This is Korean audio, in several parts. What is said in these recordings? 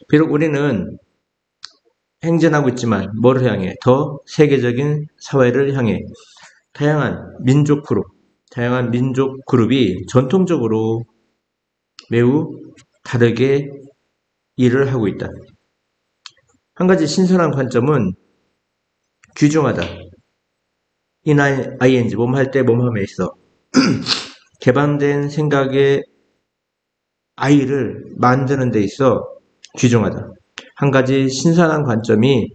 비록 우리는 행진하고 있지만 뭐를 향해? 더 세계적인 사회를 향해 다양한 민족 그룹이 전통적으로 매우 다르게 일을 하고 있다. 한 가지 신선한 관점은 귀중하다. ing, 몸할 때 몸함에 있어 개방된 생각의 아이를 만드는 데 있어 귀중하다. 한 가지 신선한 관점이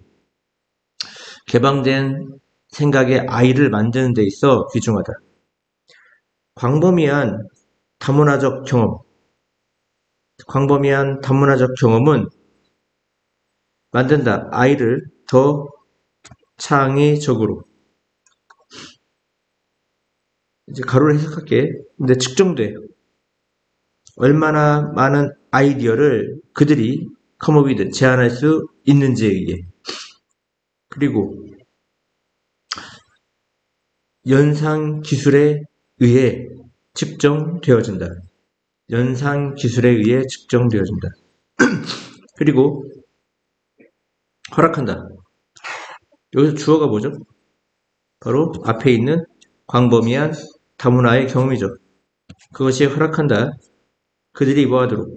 개방된 생각의 아이를 만드는 데 있어 귀중하다. 광범위한 다문화적 경험은 만든다. 아이를 더 창의적으로. 이제 가로를 해석할게. 근데 측정돼. 얼마나 많은 아이디어를 그들이 컴업이든 제안할 수 있는지에 의해. 그리고 연상 기술에 의해 측정되어진다. 그리고 허락한다. 여기서 주어가 뭐죠? 바로 앞에 있는 광범위한 다문화의 경험이죠. 그것이 허락한다. 그들이 뭐하도록?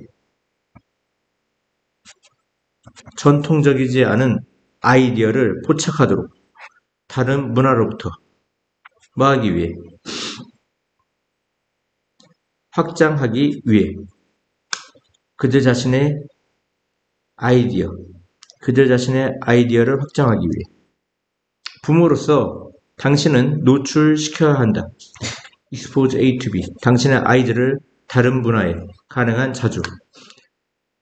전통적이지 않은 아이디어를 포착하도록 다른 문화로부터 뭐하기 위해? 확장하기 위해. 그들 자신의 아이디어를 확장하기 위해. 부모로서 당신은 노출시켜야 한다. expose A to B. 당신의 아이들을 다른 문화에 가능한 자주.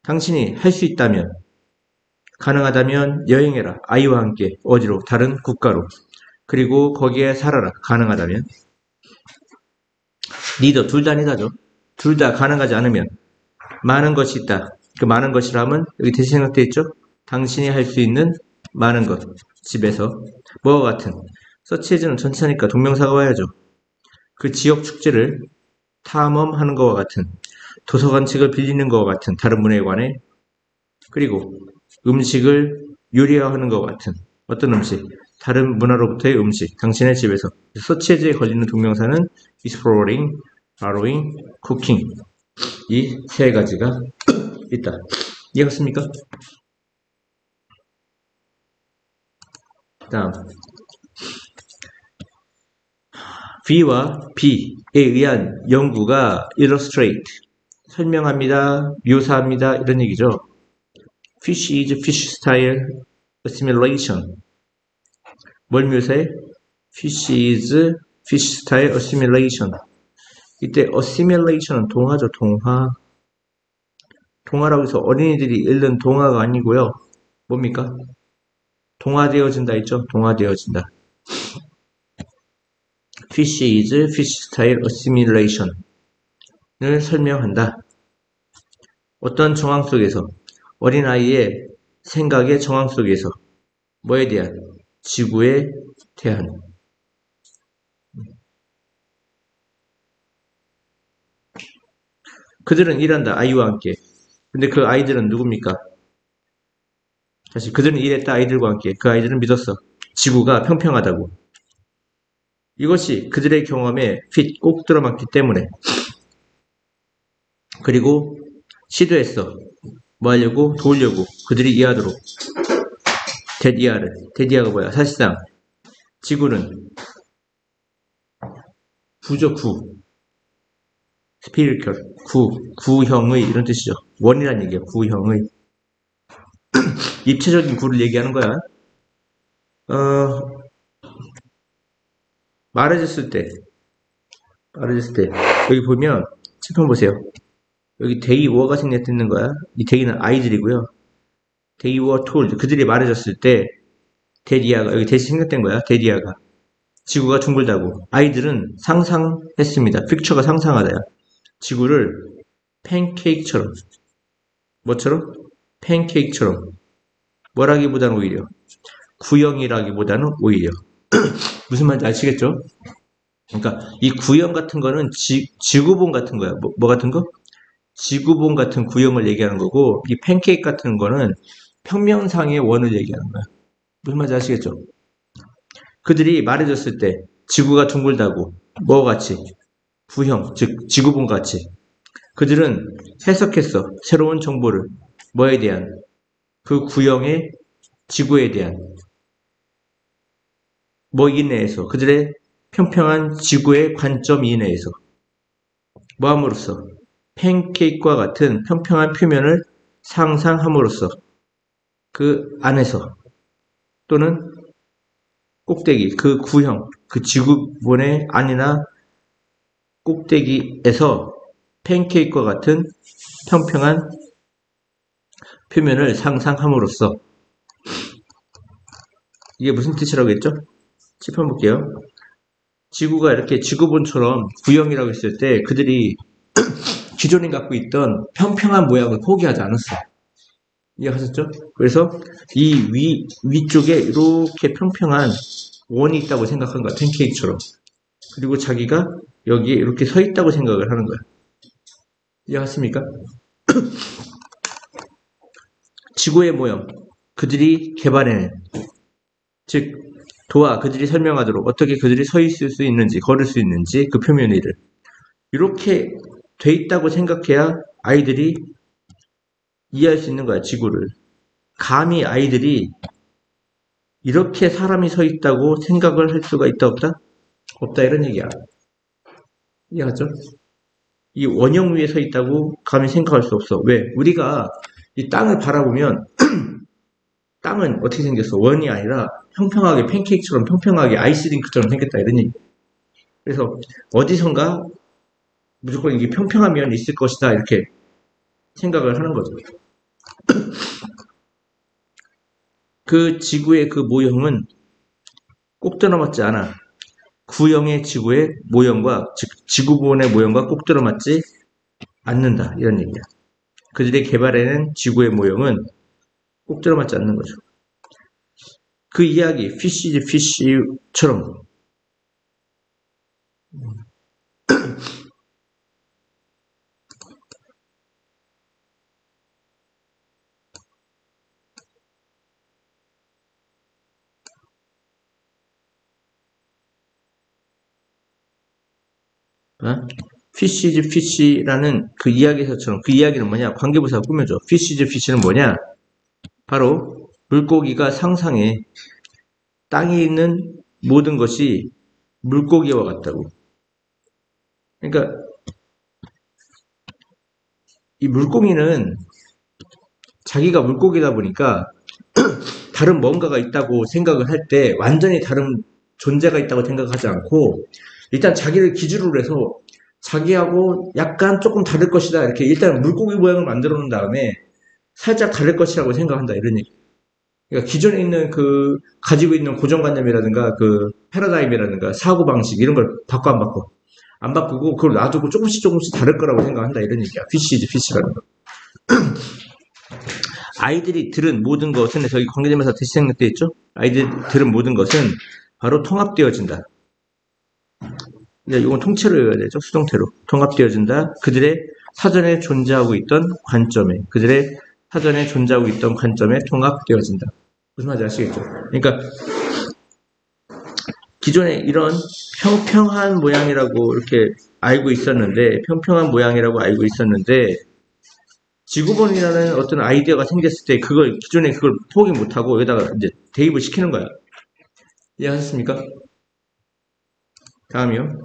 당신이 할 수 있다면, 가능하다면 여행해라. 아이와 함께 어디로? 다른 국가로. 그리고 거기에 살아라. 가능하다면. 니더 둘 다 니다죠. 둘 다 가능하지 않으면 많은 것이 있다. 그 많은 것이라면 여기 대신 생각되어 있죠. 당신이 할 수 있는 많은 것. 집에서 뭐와 같은. 서치해즈는 전치사니까 동명사가 와야죠. 그 지역 축제를 탐험하는 것과 같은. 도서관 책을 빌리는 것과 같은. 다른 문화에 관해. 그리고 음식을 요리하는 것과 같은. 어떤 음식? 다른 문화로부터의 음식. 당신의 집에서. 서치해즈에 걸리는 동명사는 exploring, borrowing, cooking. 이 세 가지가 있다. 이해갔습니까? 다음 B와 B에 의한 연구가 illustrate 설명합니다, 묘사합니다 이런 얘기죠. Fish is fish style assimilation. 뭘 묘사해? Fish is fish style assimilation. 이때 assimilation은 동화죠. 동화라고 해서 어린이들이 읽는 동화가 아니고요. 뭡니까? 동화되어진다 있죠? 동화되어진다. Fish is fish style assimilation을 설명한다. 어떤 정황 속에서? 어린아이의 생각의 정황 속에서 뭐에 대한? 지구에 대한. 그들은 일한다. 아이와 함께. 근데 그 아이들은 누굽니까? 다시 그들은 일했다. 아이들과 함께. 그 아이들은 믿었어. 지구가 평평하다고. 이것이 그들의 경험에 꼭 들어맞기 때문에. 그리고 시도했어. 뭐 하려고? 도우려고. 그들이 이해하도록. 데디아가 뭐야? 사실상 지구는 구죠. 스피리컬. 구형의 이런 뜻이죠. 원이란 얘기야. 구형의. 입체적인 구를 얘기하는 거야. 말해졌을 때 여기 보면 칠판 보세요. 여기 they were가 생략되는 거야. 이 they는 아이들이고요. they were told 그들이 말해졌을 때 데디아가 여기 대신 생략된 거야. 데디아가 지구가 둥글다고. 아이들은 상상했습니다. 픽처가 상상하다야. 지구를 팬케이크처럼. 뭐처럼? 팬케이크처럼. 뭐라기보다는 오히려 구형이라기보다는 오히려 무슨 말인지 아시겠죠? 그러니까 이 구형 같은 거는 지구본 같은 거야. 뭐 같은 거? 지구본 같은 구형을 얘기하는 거고, 이 팬케이크 같은 거는 평면상의 원을 얘기하는 거야. 무슨 말인지 아시겠죠? 그들이 말해줬을 때 지구가 둥글다고 뭐와 같이 구형, 즉 지구본 같이 그들은 해석했어. 새로운 정보를 뭐에 대한 그 구형의 지구에 대한 뭐 이내에서 그들의 평평한 지구의 관점 이내에서 뭐함으로써 팬케이크와 같은 평평한 표면을 상상함으로써 그 안에서 또는 꼭대기 그 구형 그 지구본의 안이나 꼭대기에서 팬케이크와 같은 평평한 표면을 상상함으로써 이게 무슨 뜻이라고 했죠? 짚어볼게요. 지구가 이렇게 지구본처럼 구형이라고 했을 때 그들이 기존에 갖고 있던 평평한 모양을 포기하지 않았어. 이해하셨죠? 그래서 이 위쪽에 이렇게 평평한 원이 있다고 생각한 거야. 팬케이크처럼. 그리고 자기가 여기에 이렇게 서 있다고 생각을 하는 거야. 이해하십니까? 지구의 모형. 그들이 개발해낸 즉 그들이 설명하도록 어떻게 그들이 서 있을 수 있는지 걸을 수 있는지 그 표면 위를 이렇게 돼 있다고 생각해야 아이들이 이해할 수 있는 거야. 지구를. 감히 아이들이 이렇게 사람이 서 있다고 생각을 할 수가 있다 없다? 없다 이런 얘기야. 이해하죠? 이 원형 위에 서 있다고 감히 생각할 수 없어. 왜? 우리가 이 땅을 바라보면 땅은 어떻게 생겼어? 원이 아니라 평평하게 팬케이크처럼 평평하게 아이스링크처럼 생겼다 이런 얘기. 그래서 어디선가 무조건 이게 평평한 면이 있을 것이다 이렇게 생각을 하는 거죠. 그 지구의 그 모형은 꼭 들어맞지 않아. 구형의 지구의 모형과 즉 지구본의 모형과 꼭 들어맞지 않는다 이런 얘기야. 그들이 개발해낸 지구의 모형은 꼭 들어맞지 않는 거죠. 그 이야기 피쉬 피쉬처럼 피쉬즈 피쉬라는 그 이야기에서처럼 그 이야기는 뭐냐? 관계부사가 꾸며줘. 피쉬즈 피쉬는 뭐냐? 바로 물고기가 상상해 땅에 있는 모든 것이 물고기와 같다고. 그러니까 이 물고기는 자기가 물고기다 보니까 다른 뭔가가 있다고 생각을 할 때 완전히 다른 존재가 있다고 생각하지 않고 일단 자기를 기준으로 해서 자기하고 약간 조금 다를 것이다 이렇게 일단 물고기 모양을 만들어 놓은 다음에 살짝 다를 것이라고 생각한다 이런 얘기. 그러니까 기존에 있는 그 가지고 있는 고정관념이라든가 그 패러다임이라든가 사고방식 이런 걸 바꿔 안 바꿔 안 바꾸고 그걸 놔두고 조금씩 다를 거라고 생각한다 이런 얘기야. 피쉬라는 거. 아이들이 들은 모든 것은 저기 관계대명사 대시 생략되어 있죠? 아이들이 들은 모든 것은 바로 통합되어진다. 이건 통째로 읽어야 되죠. 수동태로. 통합되어진다. 그들의 사전에 존재하고 있던 관점에 통합되어진다. 무슨 말인지 아시겠죠? 그러니까 기존에 이런 평평한 모양이라고 이렇게 알고 있었는데 지구본이라는 어떤 아이디어가 생겼을 때 기존에 그걸 포기 못하고 여기다가 이제 대입을 시키는 거야. 이해하셨습니까? 다음이요.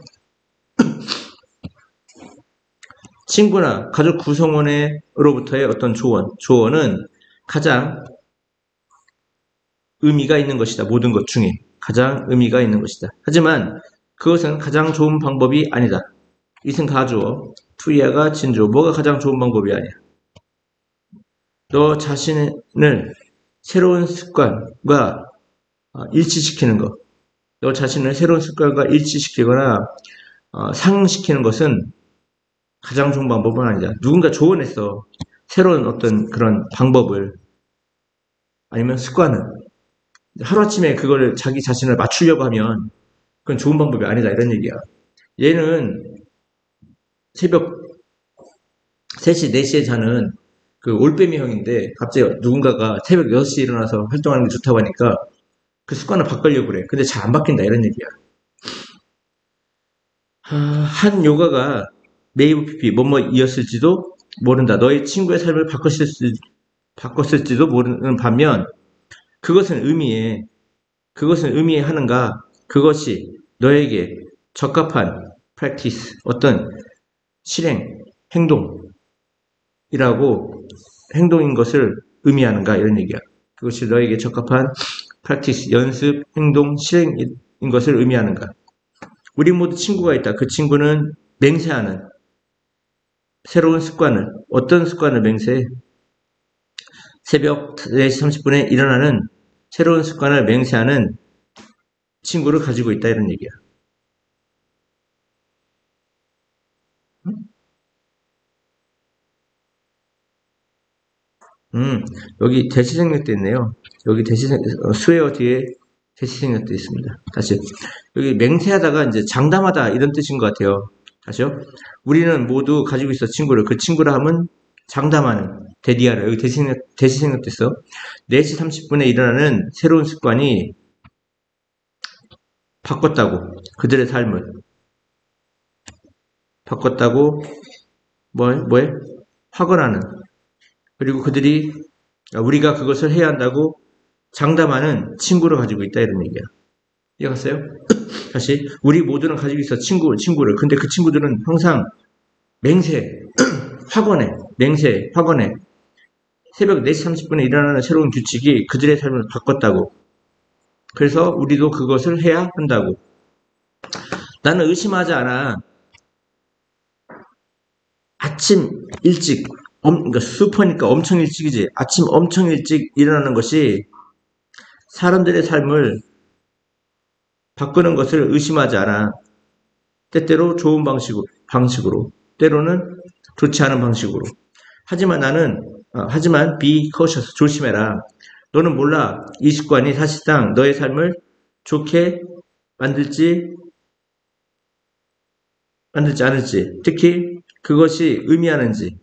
친구나 가족 구성원으로부터의 어떤 조언은 가장 의미가 있는 것이다. 모든 것 중에 가장 의미가 있는 것이다. 하지만 그것은 가장 좋은 방법이 아니다. 이승 가주어, 투이야가 진주어. 뭐가 가장 좋은 방법이 아니야. 너 자신을 새로운 습관과 일치시키는 것. 너 자신을 새로운 습관과 일치시키거나 상응시키는 것은 가장 좋은 방법은 아니다. 누군가 조언했어. 새로운 어떤 그런 방법을 아니면 습관을 하루아침에 그걸 자기 자신을 맞추려고 하면 그건 좋은 방법이 아니다 이런 얘기야. 얘는 새벽 3시, 4시에 자는 그 올빼미 형인데 갑자기 누군가가 새벽 6시에 일어나서 활동하는 게 좋다고 하니까 그 습관을 바꾸려고 그래. 근데 잘 안 바뀐다 이런 얘기야. 한 요가가 네이브 PP 뭐뭐이었을지도 모른다. 너의 친구의 삶을 바꿨을지도 모르는 반면 그것은 의미해 하는가? 그것이 너에게 적합한 practice, 어떤 실행, 행동인 것을 의미하는가? 이런 얘기야. 그것이 너에게 적합한 practice, 연습, 행동, 실행인 것을 의미하는가? 우리 모두 친구가 있다. 그 친구는 맹세하는 새로운 습관을, 어떤 습관을 맹세해? 새벽 4시 30분에 일어나는 새로운 습관을 맹세하는 친구를 가지고 있다. 이런 얘기야. 여기 대시생략도 있네요. 여기 수혜어 뒤에 대시생략도 있습니다. 다시. 여기 맹세하다가 이제 장담하다 이런 뜻인 것 같아요. 다시요. 우리는 모두 가지고 있어 친구를. 그 친구라 하면 장담하는 대디아를. 여기 대시생략도 있어. 4시 30분에 일어나는 새로운 습관이 바꿨다고. 그들의 삶을. 바꿨다고 뭐해? 확언하는. 그리고 그들이 우리가 그것을 해야 한다고 장담하는 친구를 가지고 있다 이런 얘기야. 이해갔어요? 다시 우리 모두는 가지고 있어 친구를. 근데 그 친구들은 항상 맹세, 확언해. 새벽 4시 30분에 일어나는 새로운 규칙이 그들의 삶을 바꿨다고. 그래서 우리도 그것을 해야 한다고. 나는 의심하지 않아. 아침 일찍, 그러니까 슈퍼니까 엄청 일찍이지. 아침 엄청 일찍 일어나는 것이 사람들의 삶을 바꾸는 것을 의심하지 않아. 때때로 좋은 방식으로, 때로는 좋지 않은 방식으로. 하지만 be cautious, 조심해라. 너는 몰라. 이 습관이 사실상 너의 삶을 좋게 만들지 않을지. 특히 그것이 의미하는지.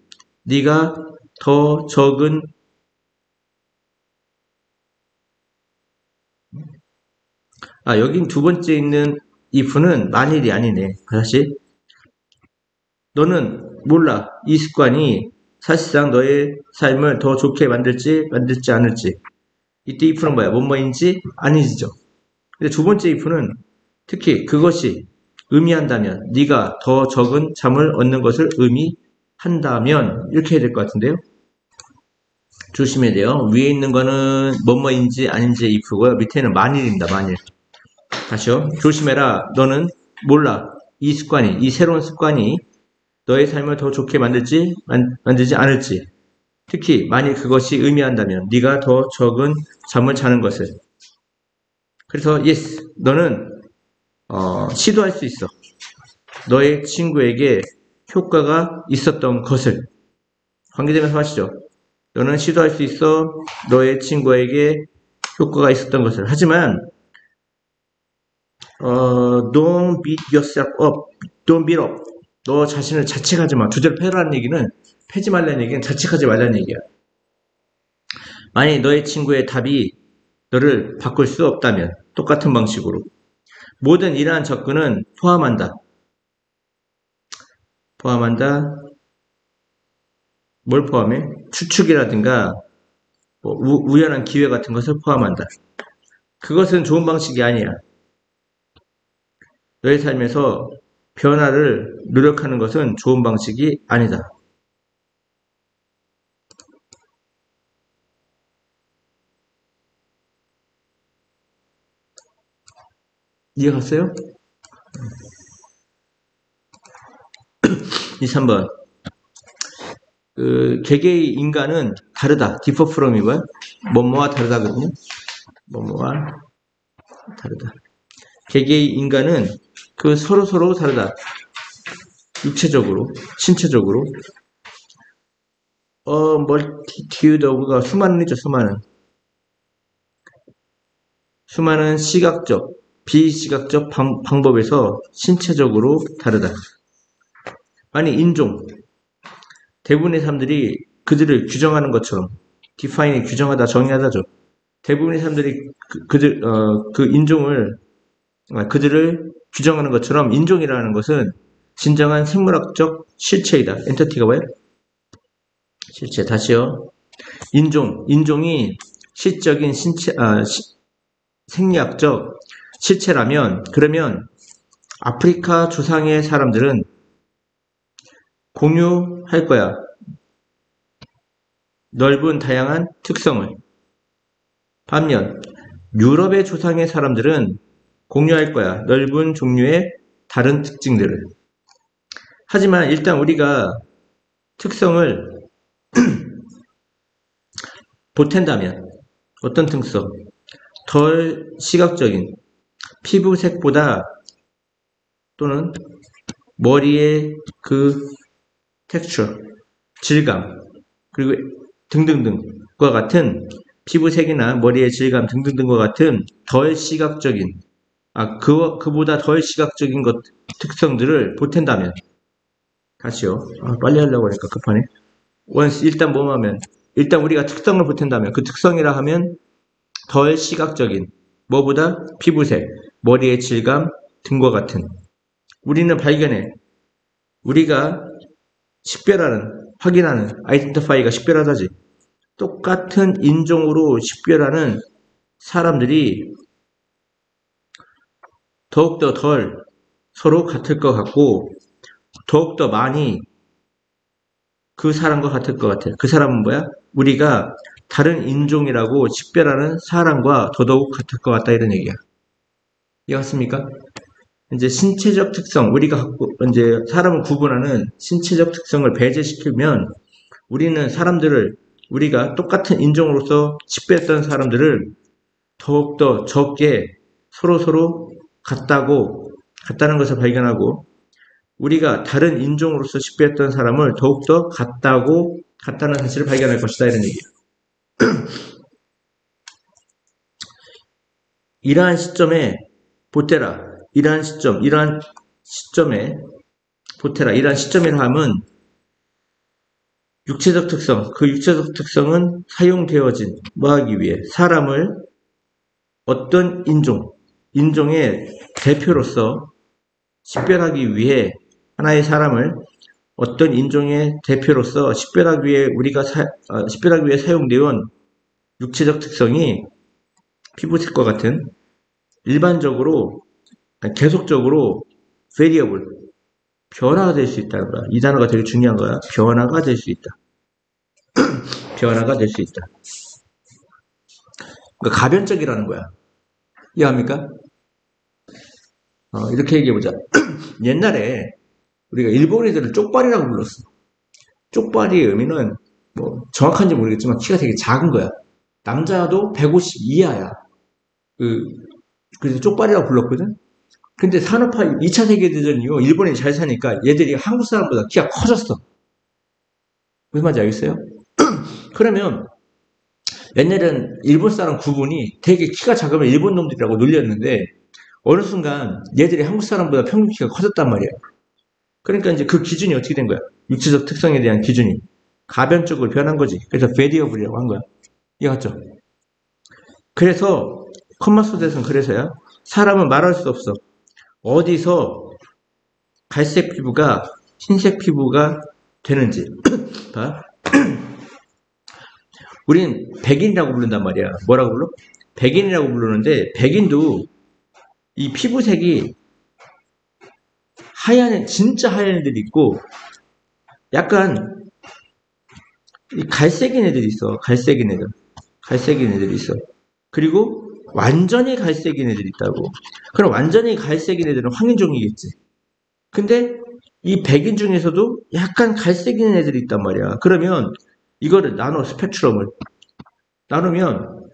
네가 더 적은 여긴 두 번째 있는 if는 만일이 아니네. 다시. 너는 몰라. 이 습관이 사실상 너의 삶을 더 좋게 만들지 않을지. 이때 if는 뭐야? 뭐뭐인지 아니지죠. 근데 두 번째 if는 특히 그것이 의미한다면, 네가 더 적은 잠을 얻는 것을 의미한다면 이렇게 해야 될 것 같은데요. 조심해야 돼요. 위에 있는 거는 뭐뭐인지 아닌지 if고요. 밑에는 만일입니다. 만일. 다시요. 조심해라. 너는 몰라. 이 새로운 습관이 너의 삶을 더 좋게 만들지 않을지. 특히 만일 그것이 의미한다면 네가 더 적은 잠을 자는 것을. 그래서 yes, 너는 시도할 수 있어. 너의 친구에게 효과가 있었던 것을. 관계되면서 하시죠. 너는 시도할 수 있어. 너의 친구에게 효과가 있었던 것을. 하지만 don't beat yourself up. Don't beat up. 너 자신을 자책하지 마. 주제를 패라는 얘기는, 패지 말라는 얘기는 자책하지 말라는 얘기야. 만약 너의 친구의 답이 너를 바꿀 수 없다면 똑같은 방식으로 모든 이러한 접근은 포함한다. 뭘 포함해? 추측이라든가 우연한 기회 같은 것을 포함한다. 그것은 좋은 방식이 아니야. 너의 삶에서 변화를 노력하는 것은 좋은 방식이 아니다. 이해갔어요? 3번. 개개의 인간은 다르다. differ from이 뭐야? 뭐뭐와 다르다거든요. 뭐뭐와 다르다. 개개의 인간은 서로 다르다. 육체적으로, 신체적으로. multitude of가 수많은이죠, 수많은 시각적, 비시각적 방법에서 신체적으로 다르다. 아니, 인종. 대부분의 사람들이 그들을 규정하는 것처럼 디파인이 규정하다, 정의하다죠. 대부분의 사람들이 그들을 규정하는 것처럼 인종이라는 것은 진정한 생물학적 실체이다. 엔터티가 뭐예요? 실체. 다시요. 인종이 시적인 생리학적 실체라면, 그러면 아프리카 조상의 사람들은 공유할 거야. 넓은 다양한 특성을. 반면 유럽의 조상의 사람들은 공유할 거야. 넓은 종류의 다른 특징들을. 하지만 일단 우리가 특성을 보탠다면 어떤 특성? 덜 시각적인 피부색보다 또는 머리의 그 텍스처, 질감, 그리고 등등등과 같은 피부색이나 머리의 질감 등등등과 같은 덜 시각적인 그보다 덜 시각적인 특성들을 보탠다면 다시요. 빨리 하려고 하니까 급하네. 일단 일단 우리가 특성을 보탠다면 그 특성이라 하면 덜 시각적인 뭐보다 피부색, 머리의 질감 등과 같은 우리는 발견해. 우리가 확인하는 아이덴티파이가 식별하다지. 똑같은 인종으로 식별하는 사람들이 더욱더 덜 서로 같을 것 같고 더욱더 많이 그 사람과 같을 것 같아요. 그 사람은 뭐야? 우리가 다른 인종이라고 식별하는 사람과 더더욱 같을 것 같다 이런 얘기야. 이해갔습니까? 이제 신체적 특성, 이제 사람을 구분하는 신체적 특성을 배제시키면 우리가 똑같은 인종으로서 식별했던 사람들을 더욱더 적게 서로 같다는 것을 발견하고 우리가 다른 인종으로서 식별했던 사람을 더욱더 같다는 사실을 발견할 것이다 이런 얘기예요. 이러한 시점에 보테라, 이러한 시점에 시점이라 함은 육체적 특성, 그 육체적 특성은 사용되어진 뭐하기 위해 사람을 어떤 인종의 대표로서 식별하기 위해 하나의 사람을 어떤 인종의 대표로서 식별하기 위해 사용되어 온 육체적 특성이 피부색과 같은 일반적으로 계속적으로 variable 변화가 될 수 있다는 거야. 이 단어가 되게 중요한 거야. 변화가 될 수 있다. 변화가 될 수 있다. 그러니까 가변적이라는 거야. 이해합니까? 이렇게 얘기해보자. 옛날에 우리가 일본 애들을 쪽발이라고 불렀어. 쪽발이의 의미는 뭐 정확한지 모르겠지만 키가 되게 작은 거야. 남자도 150 이하야. 그래서 쪽발이라고 불렀거든. 근데 산업화 2차 세계대전 이후 일본이 잘 사니까 얘들이 한국 사람보다 키가 커졌어. 무슨 말인지 알겠어요? 그러면 옛날엔 일본 사람 구분이 되게 키가 작으면 일본 놈들이라고 놀렸는데 어느 순간 얘들이 한국 사람보다 평균 키가 커졌단 말이야. 그러니까 이제 그 기준이 어떻게 된 거야? 육체적 특성에 대한 기준이 가변적으로 변한 거지. 그래서 variable이라고 한 거야. 이해갔죠? 그래서 컴마소대에서는 그래서야 사람은 말할 수 없어. 어디서 갈색 피부가 흰색 피부가 되는지. 봐. 우린 백인이라고 부른단 말이야. 뭐라고 불러? 백인이라고 부르는데 백인도 이 피부색이 진짜 하얀 애들이 있고 약간 갈색인 애들이 있어. 갈색인 애들이 있어. 그리고 완전히 갈색인 애들이 있다고. 그럼 완전히 갈색인 애들은 황인종이겠지. 근데 이 백인 중에서도 약간 갈색인 애들이 있단 말이야. 그러면 이거를 스펙트럼을 나누면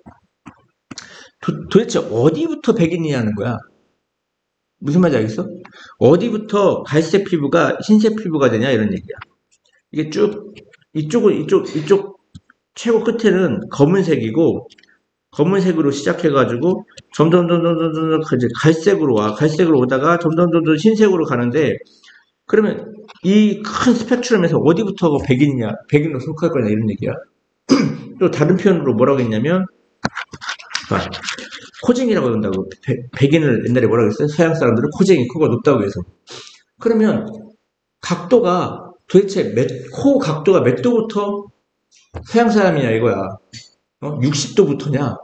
도대체 어디부터 백인이냐는 거야. 무슨 말인지 알겠어? 어디부터 갈색 피부가 흰색 피부가 되냐 이런 얘기야. 이게 이쪽 최고 끝에는 검은색이고 검은색으로 시작해가지고 점점 갈색으로 오다가 점점 흰색으로 가는데 그러면 이 큰 스펙트럼에서 어디부터 백인이냐, 백인으로 속할 거냐 이런 얘기야. 또 다른 표현으로 뭐라고 했냐면 코쟁이라고 한다고. 백인을 옛날에 뭐라고 했어요? 서양 사람들은 코쟁이, 코가 높다고 해서. 그러면 각도가 도대체 코 각도가 몇 도부터 서양 사람이냐 이거야. 60도부터냐?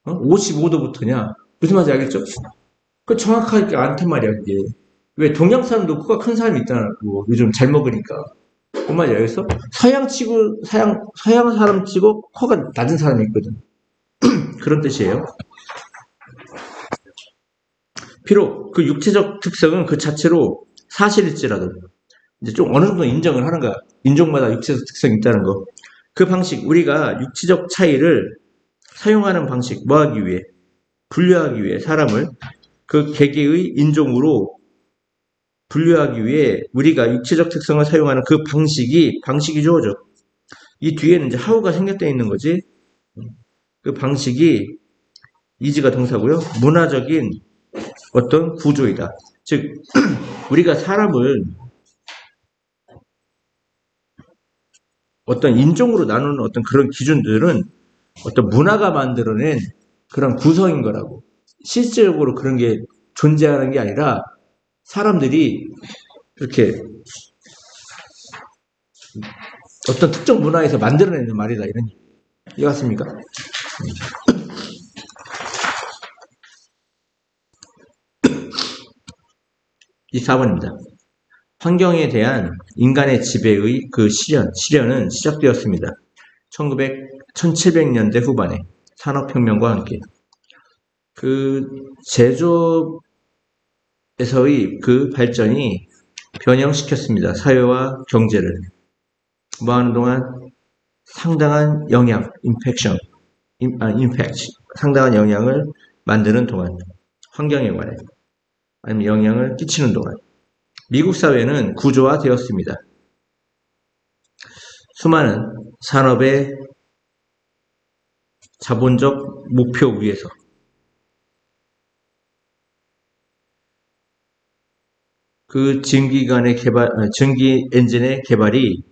55도부터냐? 무슨 말인지 알겠죠? 그 정확하게 않단 말이야, 그게. 왜 동양 사람도 코가 큰 사람이 있다고, 요즘 잘 먹으니까. 뭔 말인지 알겠어? 서양 사람 치고 코가 낮은 사람이 있거든. 그런 뜻이에요. 비록 그 육체적 특성은 그 자체로 사실일지라도 이제 좀 어느 정도 인정을 하는 거야. 인종마다 육체적 특성이 있다는 거. 그 방식, 우리가 육체적 차이를 사용하는 방식, 뭐 하기 위해? 분류하기 위해 사람을 그 개개의 인종으로 분류하기 위해 우리가 육체적 특성을 사용하는 그 방식이 주어져. 이 뒤에는 이제 how가 생략되어 있는 거지. 그 방식이 is가 동사고요. 문화적인 어떤 구조이다. 즉 우리가 사람을 어떤 인종으로 나누는 어떤 그런 기준들은 어떤 문화가 만들어낸 그런 구성인 거라고. 실질적으로 그런 게 존재하는 게 아니라 사람들이 이렇게 어떤 특정 문화에서 만들어내는 말이다, 이런 얘기. 이해갔습니까? 이 4번입니다. 환경에 대한 인간의 지배의 그 실현은 시작되었습니다. 1700년대 후반에 산업혁명과 함께. 그 제조업에서의 그 발전이 변형시켰습니다. 사회와 경제를. 뭐 하는 동안 상당한 영향, 임팩트, 상당한 영향을 만드는 동안, 환경에 관해, 아니면 영향을 끼치는 동안, 미국 사회는 구조화되었습니다. 수많은 산업의 자본적 목표 위에서 그 증기 엔진의 개발이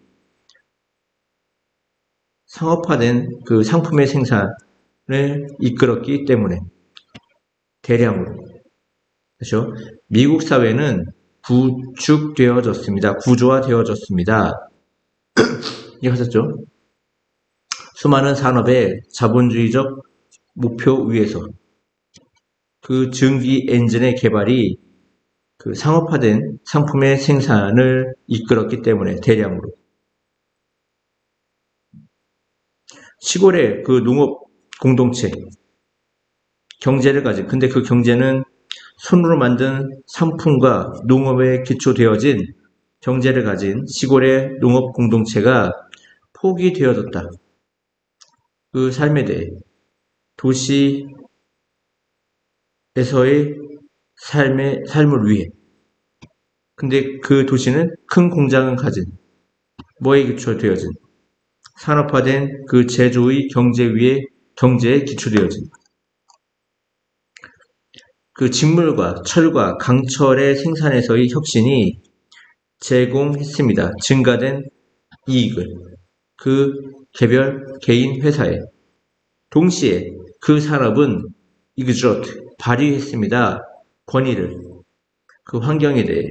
상업화된 그 상품의 생산을 이끌었기 때문에 대량으로. 그렇죠? 미국 사회는 구축되어졌습니다. 구조화되어졌습니다. 이해하셨죠? 수많은 산업의 자본주의적 목표 위에서 그 증기 엔진의 개발이 그 상업화된 상품의 생산을 이끌었기 때문에 대량으로. 시골의 그 농업 공동체, 경제를 가진, 근데 그 경제는 손으로 만든 상품과 농업에 기초되어진 경제를 가진 시골의 농업 공동체가 포기되어졌다. 그 삶에 대해 도시에서의 삶을 위해. 근데 그 도시는 큰 공장을 가진, 뭐에 기초되어진, 산업화된 그 제조의 경제에 기초되어진 그 직물과 철과 강철의 생산에서의 혁신이 제공했습니다. 증가된 이익을 그 개인 회사에. 동시에 그 산업은 발휘했습니다. 권위를. 그 환경에 대해.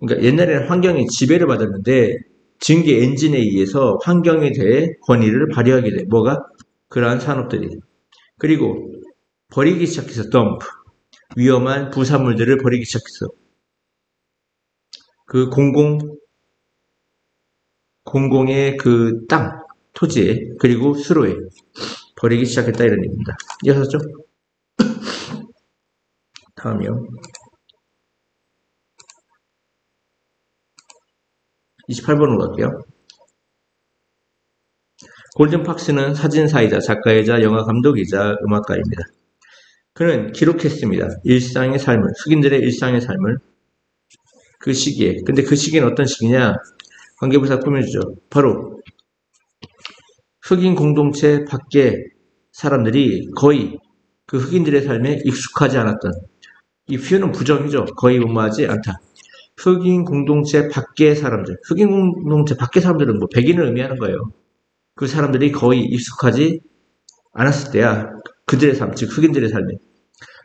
그러니까 옛날에는 환경이 지배를 받았는데 증기 엔진에 의해서 환경에 대해 권위를 발휘하게 돼. 뭐가? 그러한 산업들이. 그리고 버리기 시작해서 덤프. 위험한 부산물들을 버리기 시작해서 그 공공의 그 땅, 토지에, 그리고 수로에 버리기 시작했다, 이런 얘기입니다. 이해하셨죠? 다음이요. 28번으로 갈게요. 골든 팍스는 사진사이자 작가이자 영화 감독이자 음악가입니다. 그는 기록했습니다. 일상의 삶을, 흑인들의 일상의 삶을 그 시기에. 근데 그 시기는 어떤 시기냐? 관계부사 꾸며주죠. 바로 흑인 공동체 밖의 사람들이 거의 그 흑인들의 삶에 익숙하지 않았던, 이 few는 부정이죠. 거의 뭐하지 않다. 흑인 공동체 밖의 사람들. 흑인 공동체 밖의 사람들은 뭐 백인을 의미하는 거예요. 그 사람들이 거의 익숙하지 않았을 때야. 그들의 삶, 즉 흑인들의 삶에.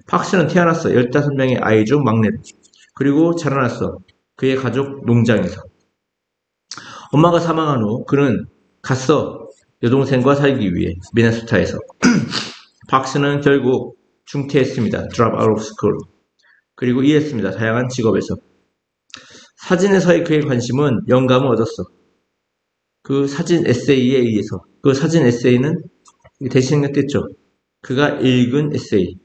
팍스는 태어났어. 15명의 아이 중 막내로. 그리고 자라났어. 그의 가족 농장에서. 엄마가 사망한 후 그는 갔어. 여동생과 살기 위해 미네소타에서. 팍스는 결국 중퇴했습니다. Drop out of school. 그리고 일했습니다. 다양한 직업에서. 사진에서의 그의 관심은 영감을 얻었어. 그 사진 에세이에 의해서. 그 사진 에세이는 대신 생겼댔죠. 그가 읽은 에세이.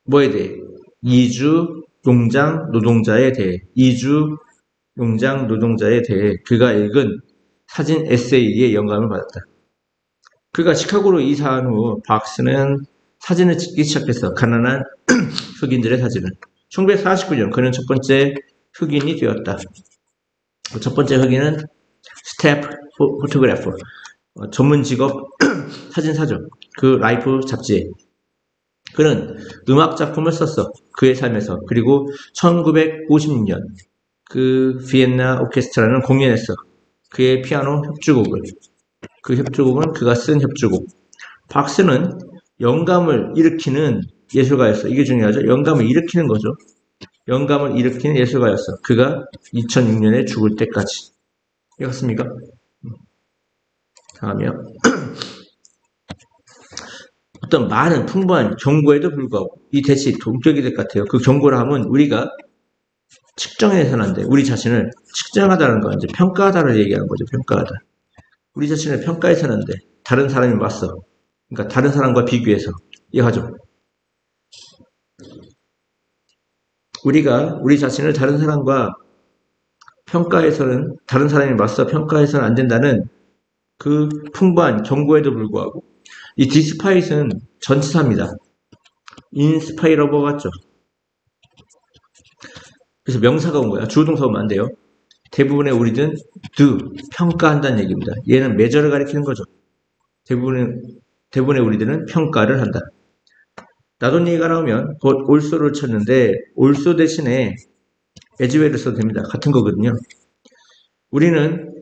뭐에 대해? 이주 농장 노동자에 대해. 이주 농장 노동자에 대해 그가 읽은 사진 에세이에 영감을 받았다. 그가 시카고로 이사한 후 박스는 사진을 찍기 시작했어. 가난한 흑인들의 사진을. 1949년 그는 첫 번째 흑인이 되었다. 첫 번째 흑인은 스텝 포토그래퍼. 전문 직업 사진사죠. 그 라이프 잡지에. 그는 음악 작품을 썼어. 그의 삶에서. 그리고 1956년 그 비엔나 오케스트라는 공연했어. 그의 피아노 협주곡을. 그 협주곡은 그가 쓴 협주곡. 박스는 영감을 일으키는 예술가였어. 이게 중요하죠. 영감을 일으키는 거죠. 영감을 일으키는 예술가였어. 그가 2006년에 죽을 때까지. 이렇습니까? 다음이요. 어떤 많은 풍부한 경고에도 불구하고 이 대시 동격이 될 것 같아요. 그 경고를 하면 우리가 측정해서는 안 돼. 우리 자신을 측정하다는 건 이제 평가하다를 얘기하는 거죠. 평가하다. 우리 자신을 평가해서는 안 돼. 다른 사람이 왔어. 그러니까 다른 사람과 비교해서. 이해하죠? 우리가 우리 자신을 다른 사람과 평가해서는 다른 사람이 맞서 평가해서는 안 된다는 그 풍부한 경고에도 불구하고 이 디스파이트는 전치사입니다. 인스파이러버 같죠? 그래서 명사가 온 거야. 주어동사 오면 안 돼요. 대부분의 우리는 do, 평가한다는 얘기입니다. 얘는 measure를 가리키는 거죠. 대부분의 우리들은 평가를 한다. 나돈이가 나오면 곧 also를 쳤는데 also 대신에 as well을 써도 됩니다. 같은 거거든요. 우리는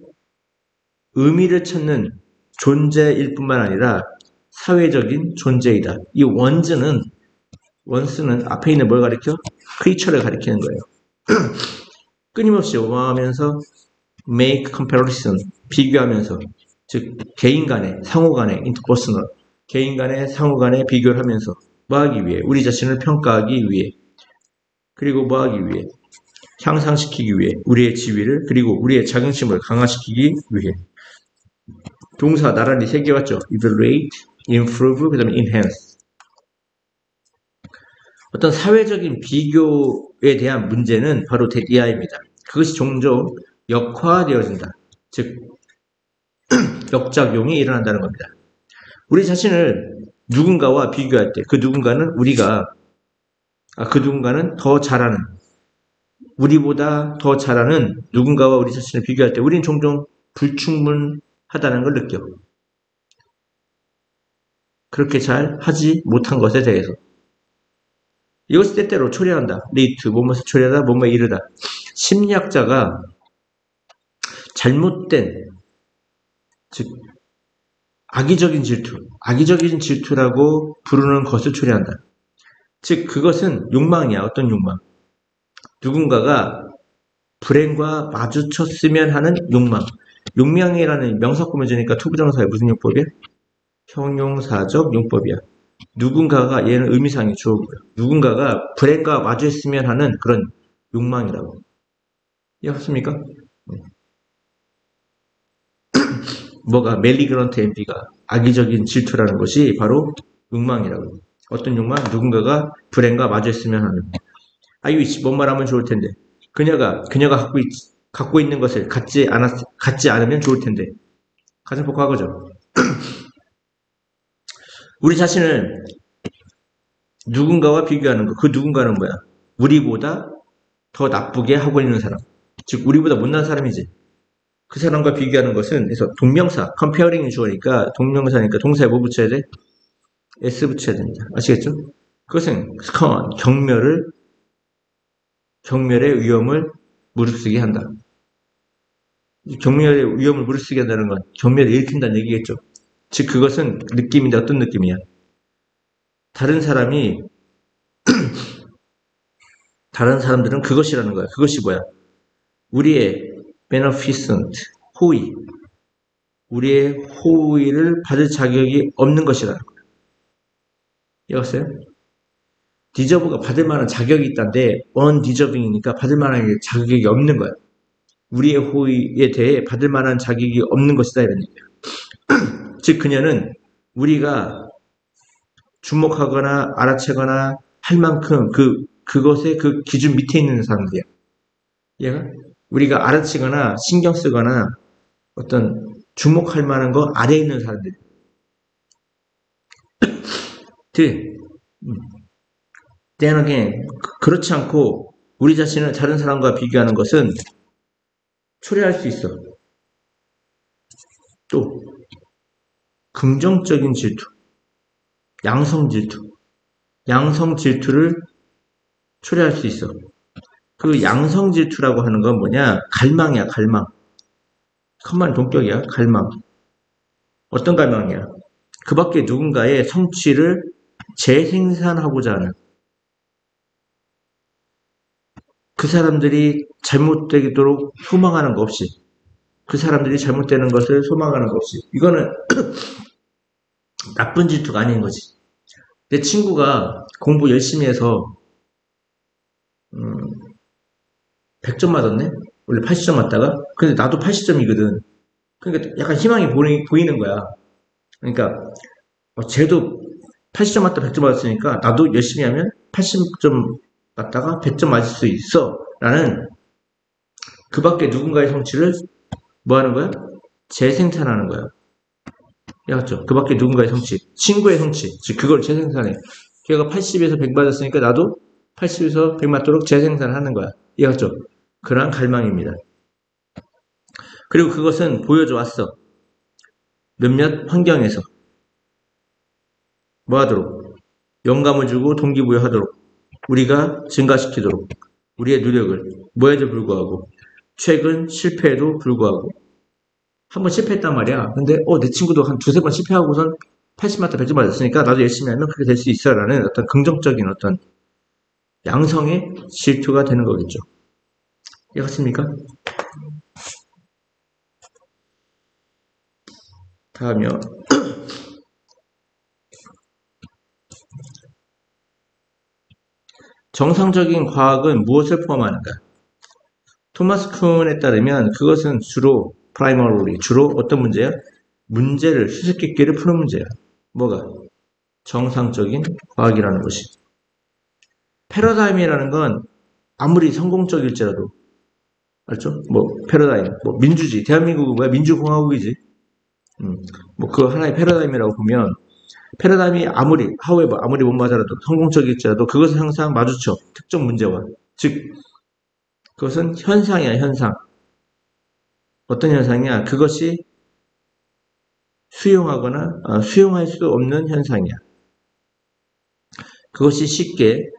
의미를 찾는 존재일 뿐만 아니라 사회적인 존재이다. 이 원스는 앞에 있는 뭘 가리켜? creature를 가리키는 거예요. 끊임없이 오버하면서 make comparison, 비교하면서 즉 개인 간의 상호 간의 interpersonal, 개인 간의 상호 간의 비교를 하면서 뭐 하기 위해? 우리 자신을 평가하기 위해. 그리고 뭐 하기 위해? 향상시키기 위해. 우리의 지위를 그리고 우리의 자긍심을 강화시키기 위해. 동사 나란히 세 개 왔죠. evaluate, improve, 그 다음에 enhance. 어떤 사회적인 비교에 대한 문제는 바로 이하입니다. 그것이 종종 역화되어진다. 즉 역작용이 일어난다는 겁니다. 우리 자신을 누군가와 비교할 때 그 누군가는 그 누군가는 더 잘하는, 우리보다 더 잘하는 누군가와 우리 자신을 비교할 때 우리는 종종 불충분하다는 걸 느껴. 그렇게 잘 하지 못한 것에 대해서. 이것을 때때로 초래한다. 리트, 뭐뭐서 초래하다, 뭐뭐에 이르다. 심리학자가 잘못된, 즉 악의적인 질투라고 부르는 것을 초래한다. 즉 그것은 욕망이야. 어떤 욕망? 누군가가 불행과 마주쳤으면 하는 욕망. 욕망이라는 명사 꾸며주니까 투부정사에 무슨 용법이야? 형용사적 용법이야. 누군가가, 얘는 의미상의 주어고요. 누군가가 불행과 마주했으면 하는 그런 욕망이라고. 이해하십니까? 뭐가 멜리그런트 엔비가 악의적인 질투라는 것이 바로 욕망이라고. 어떤 욕망? 누군가가 불행과 마주했으면 하는. 아유, 뭔 말하면 좋을 텐데. 그녀가 갖고 있는 것을 갖지 않으면 좋을 텐데. 가정법 과거죠. 우리 자신을 누군가와 비교하는 거. 그 누군가는 뭐야? 우리보다 더 나쁘게 하고 있는 사람. 즉 우리보다 못난 사람이지. 그 사람과 비교하는 것은 그래서 동명사, comparing이 주어니까 동명사니까 동사에 뭐 붙여야 돼? S 붙여야 됩니다. 아시겠죠? 그것은 경멸의 위험을 무릅쓰게 한다. 경멸의 위험을 무릅쓰게 한다는 건 경멸을 일으킨다는 얘기겠죠. 즉 그것은 느낌인데 어떤 느낌이야? 다른 사람들은 그것이라는 거야. 그것이 뭐야? 우리의 beneficent, 호의, 우리의 호의를 받을 자격이 없는 것이라는 거야. 이해갔어요? 디저브가 받을 만한 자격이 있다는데 undeserving이니까 받을 만한 자격이 없는 거야. 우리의 호의에 대해 받을 만한 자격이 없는 것이다 이런 얘기야. 즉 그녀는 우리가 주목하거나 알아채거나 할 만큼 그것의 그 기준 밑에 있는 사람들이야. 얘가 우리가 알아채거나 신경 쓰거나 어떤 주목할 만한 거 아래에 있는 사람들. then again, 그렇지 않고 우리 자신을 다른 사람과 비교하는 것은 초래할 수 있어. 또 긍정적인 질투, 양성 질투를 초래할 수 있어. 그 양성 질투라고 하는 건 뭐냐? 갈망이야, 갈망. 컴만 동격이야, 갈망. 어떤 갈망이야? 그 밖에 누군가의 성취를 재생산하고자 하는. 그 사람들이 잘못되도록 소망하는 거 없이. 그 사람들이 잘못되는 것을 소망하는 거 없이. 이거는 나쁜 질투가 아닌 거지. 내 친구가 공부 열심히 해서 100점 맞았네? 원래 80점 맞다가? 근데 나도 80점이거든. 그러니까 약간 희망이 보이는 거야. 그러니까 쟤도 80점 맞다 100점 맞았으니까 나도 열심히 하면 80점 맞다가 100점 맞을 수 있어. 라는 그 밖에 누군가의 성취를 뭐 하는 거야? 재생산하는 거야. 알았죠? 그 밖에 누군가의 성취. 친구의 성취. 즉 그걸 재생산해. 걔가 80에서 100 맞았으니까 나도 80에서 100 맞도록 재생산하는 거야. 이해갔죠? 그러한 갈망입니다. 그리고 그것은 보여줘 왔어. 몇몇 환경에서 뭐 하도록? 영감을 주고 동기부여하도록 우리가 증가시키도록 우리의 노력을 뭐에도 불구하고 최근 실패에도 불구하고 한번 실패했단 말이야. 근데 내 친구도 한 두세 번 실패하고선 80 맞다 100점 맞았으니까 나도 열심히 하면 그렇게 될 수 있어 라는 어떤 긍정적인 어떤 양성의 질투가 되는 거겠죠. 이해갔습니까? 다음이요. 정상적인 과학은 무엇을 포함하는가? 토마스 쿤에 따르면 그것은 주로 어떤 문제야? 문제를 수수께끼를 푸는 문제야. 뭐가? 정상적인 과학이라는 것이. 패러다임이라는 건 아무리 성공적일지라도 알죠? 패러다임, 민주주의, 대한민국은 뭐야? 민주공화국이지. 그 하나의 패러다임이라고 보면 패러다임이 아무리 못 맞아도 성공적일지라도 그것은 항상 마주쳐 특정 문제와. 즉 그것은 현상이야, 현상. 어떤 현상이야? 그것이 수용할 수 없는 현상이야. 그것이 쉽게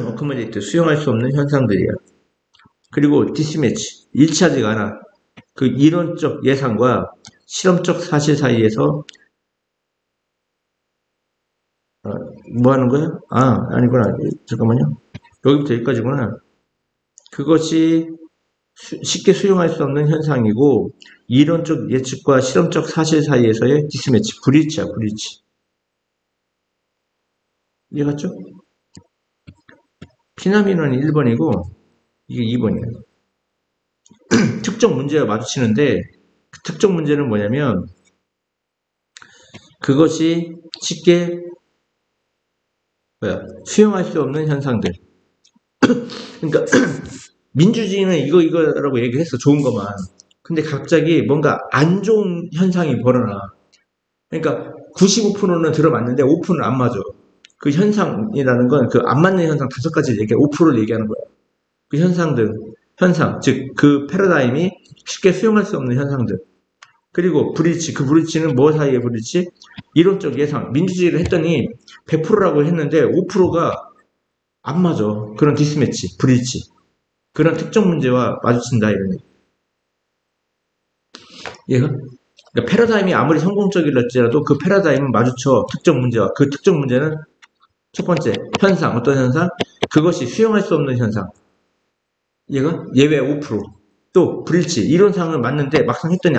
어커머데이트 수용할 수 없는 현상들이야. 그리고 디스매치, 일치하지가 않아. 그 이론적 예상과 실험적 사실 사이에서 뭐 하는 거야? 아니구나. 잠깐만요. 여기부터 여기까지구나. 그것이 쉽게 수용할 수 없는 현상이고 이론적 예측과 실험적 사실 사이에서의 디스매치, 불일치야, 불일치. 이해갔죠? 피나미노는 1번이고 이게 2번이에요. 특정 문제와 마주치는데 그 특정 문제는 뭐냐면 그것이 쉽게 수용할 수 없는 현상들. 그러니까 민주주의는 이거라고 얘기했어. 좋은 것만. 근데 갑자기 뭔가 안 좋은 현상이 벌어나. 그러니까 95%는 들어맞는데 5%는 안 맞아. 그 현상이라는 건 그 안 맞는 현상 5가지를 5%를 얘기하는 거야. 그 현상, 즉 그 패러다임이 쉽게 수용할 수 없는 현상들. 그리고 브릿지, 그 브릿지는 뭐 사이의 브릿지? 이론적 예상, 민주주의를 했더니 100%라고 했는데 5%가 안 맞아. 그런 디스매치, 브릿지. 그런 특정 문제와 마주친다, 이런 얘기. 얘가? 그러니까 패러다임이 아무리 성공적이랄지라도 그 패러다임은 마주쳐 특정 문제와 그 특정 문제는 첫 번째, 현상, 어떤 현상? 그것이 수용할 수 없는 현상. 얘가 예외 5%. 또 브릿지, 이론상은 맞는데 막상 했더니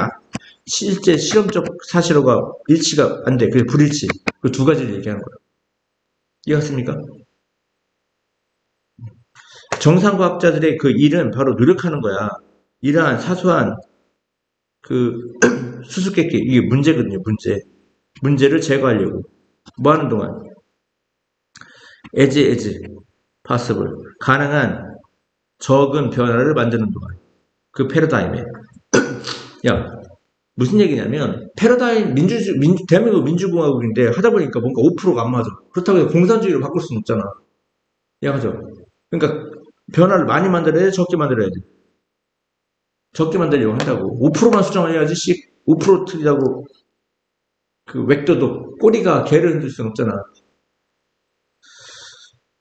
실제 실험적 사실과 일치가 안 돼. 그게 불일치. 그 두 가지를 얘기하는 거예요. 이해갔습니까? 정상과학자들의 그 일은 바로 노력하는 거야. 이러한 사소한 그 수수께끼, 이게 문제거든요, 문제. 문제를 제거하려고. 뭐 하는 동안? as possible. 가능한 적은 변화를 만드는 동안. 그 패러다임에. 야, 무슨 얘기냐면, 패러다임, 대한민국 민주공화국인데 하다 보니까 뭔가 5%가 안 맞아. 그렇다고 해서 공산주의로 바꿀 수는 없잖아. 야, 그죠? 그러니까, 변화를 많이 만들어야 돼? 적게 만들어야 돼? 적게 만들려고 한다고. 5%만 수정해야지, 5% 틀리다고, 그 웩도도 꼬리가 개를 흔들 수는 없잖아.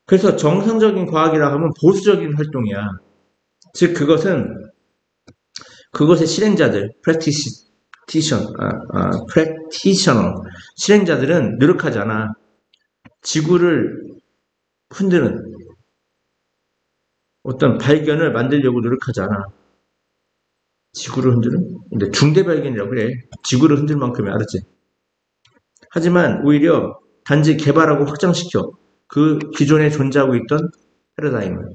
그래서 정상적인 과학이라 하면 보수적인 활동이야. 즉, 그것의 실행자들, practitioner, 실행자들은 노력하지 않아. 지구를 흔드는 어떤 발견을 만들려고 노력하지 않아. 지구를 흔드는? 근데 중대 발견이라고 그래. 지구를 흔들 만큼이 알았지. 하지만 오히려 단지 개발하고 확장시켜. 그 기존에 존재하고 있던 패러다임을.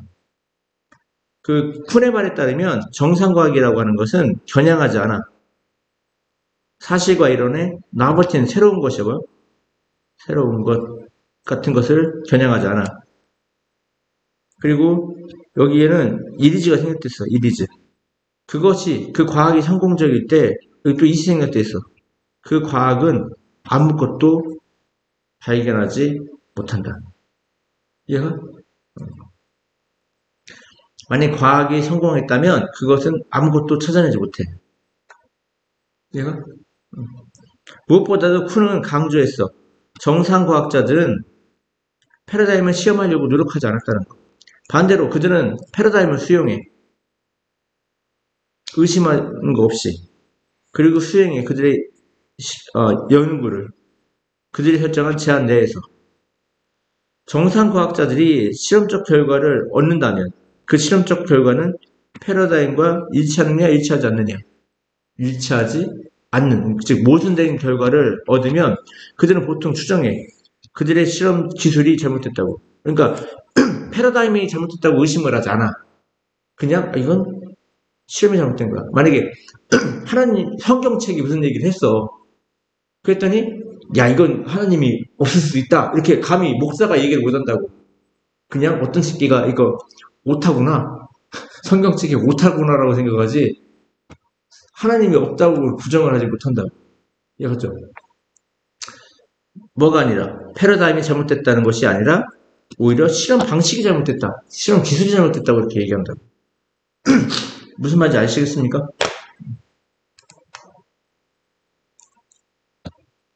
그 쿤의 말에 따르면 정상과학이라고 하는 것은 겨냥하지 않아. 사실과 이론에 나버틴 새로운 것이고 새로운 것 같은 것을 겨냥하지 않아. 그리고 여기에는 이리즈가 생략됐어. 이리즈. 그것이 그 과학이 성공적일 때 여기 또 이시 생략돼 있어. 그 과학은 아무것도 발견하지 못한다. 이해가? 만약 과학이 성공했다면 그것은 아무것도 찾아내지 못해. 이해가? 무엇보다도 쿤은 강조했어. 정상과학자들은 패러다임을 시험하려고 노력하지 않았다는 것. 반대로 그들은 패러다임을 수용해. 의심하는 거 없이. 그리고 수행해. 그들의 연구를. 그들이 설정한 제한 내에서. 정상과학자들이 실험적 결과를 얻는다면 그 실험적 결과는 패러다임과 일치하느냐 일치하지 않느냐. 일치하지 않는, 즉 모순된 결과를 얻으면 그들은 보통 추정해. 그들의 실험 기술이 잘못됐다고. 그러니까 패러다임이 잘못됐다고 의심을 하지 않아. 그냥 이건 실험이 잘못된 거야. 만약에 하나님 성경책이 무슨 얘기를 했어. 그랬더니 야 이건 하나님이 없을 수 있다. 이렇게 감히 목사가 얘기를 못한다고. 그냥 어떤 새끼가 이거 못하구나. 성경책이 못하구나라고 생각하지 하나님이 없다고 부정을 하지 못한다고. 이해갔죠? 뭐가 아니라 패러다임이 잘못됐다는 것이 아니라 오히려 실험 방식이 잘못됐다. 실험 기술이 잘못됐다고 이렇게 얘기한다고. 무슨 말인지 아시겠습니까?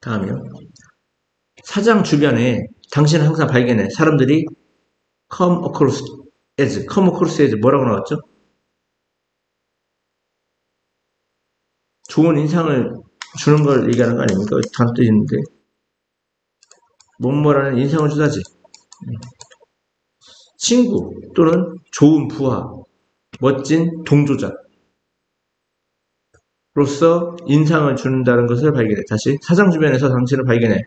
다음이요. 사장 주변에 당신은 항상 발견해. 사람들이 come across as 뭐라고 나왔죠? 좋은 인상을 주는 걸 얘기하는 거 아닙니까? 단뜻 있는데 뭐뭐라는 인상을 주다지. 친구 또는 좋은 부하, 멋진 동조자로서 인상을 준다는 것을 발견해. 다시 사장 주변에서 당신을 발견해.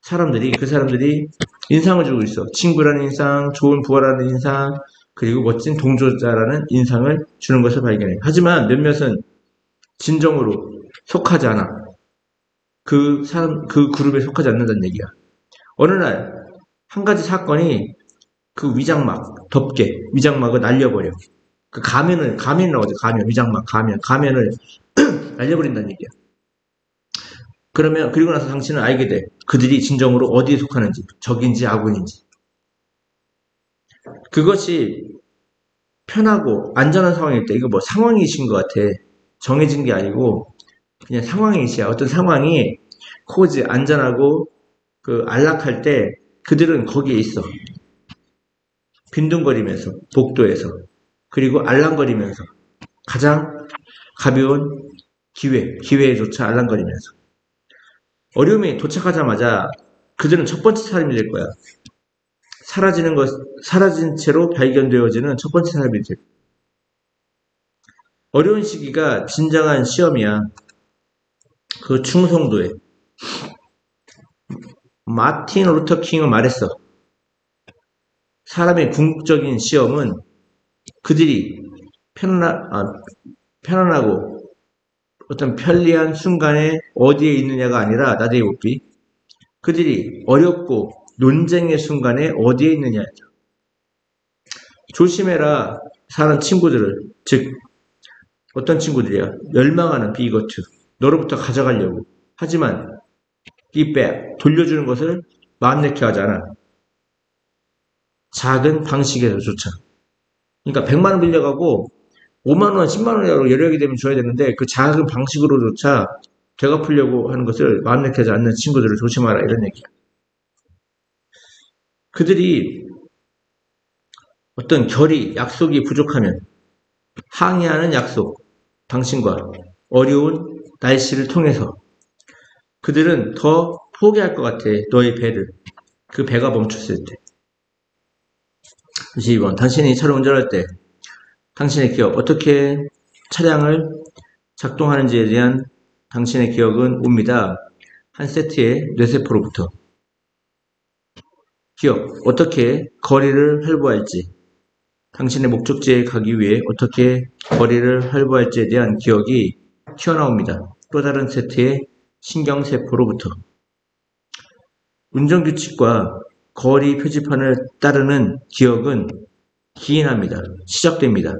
그 사람들이 인상을 주고 있어. 친구라는 인상, 좋은 부하라는 인상, 그리고 멋진 동조자라는 인상을 주는 것을 발견해. 하지만 몇몇은 진정으로 속하지 않아. 그 그룹에 속하지 않는다는 얘기야. 어느 날, 한 가지 사건이 그 위장막을 날려버려. 그 가면이라고 하죠. 가면을 날려버린다는 얘기야. 그리고 나서 당신은 알게 돼. 그들이 진정으로 어디에 속하는지, 적인지 아군인지. 그것이 편하고 안전한 상황일 때, 이거 뭐 상황이신 것 같아. 정해진 게 아니고, 그냥 상황이시야. 어떤 상황이 코지 안전하고 그 안락할 때 그들은 거기에 있어. 빈둥거리면서 복도에서 그리고 알랑거리면서 가장 가벼운 기회에조차 알랑거리면서 어려움이 도착하자마자 그들은 첫 번째 사람이 될 거야. 사라진 채로 발견되어지는 첫 번째 사람이 될 거야. 어려운 시기가 진정한 시험이야. 그 충성도에. 마틴 루터 킹은 말했어. 사람의 궁극적인 시험은 그들이 편안하고 어떤 편리한 순간에 어디에 있느냐가 아니라 나대의 오비. 그들이 어렵고 논쟁의 순간에 어디에 있느냐죠. 조심해라 사는 친구들을. 즉 어떤 친구들이야? 멸망하는 비거트. 너로부터 가져가려고. 하지만 기백 돌려주는 것을 마음 내게 하지 않아. 작은 방식에서조차. 그러니까 100만 원 빌려가고 5만 원, 10만 원이라도 여력이 되면 줘야 되는데 그 작은 방식으로조차 되갚으려고 하는 것을 마음 내게 하지 않는 친구들을 조심하라 이런 얘기야. 그들이 어떤 결의, 약속이 부족하면 항의하는 약속, 당신과 어려운 날씨를 통해서 그들은 더 포기할 것 같아. 너의 배를. 그 배가 멈췄을 때. 22번. 당신이 차를 운전할 때 당신의 기억, 어떻게 차량을 작동하는지에 대한 당신의 기억은 옵니다. 한 세트의 뇌세포로부터. 기억, 어떻게 거리를 활보할지, 당신의 목적지에 가기 위해 어떻게 거리를 활보할지에 대한 기억이 튀어나옵니다. 또 다른 세트의 신경세포로부터. 운전규칙과 거리 표지판을 따르는 기억은 기인합니다. 시작됩니다.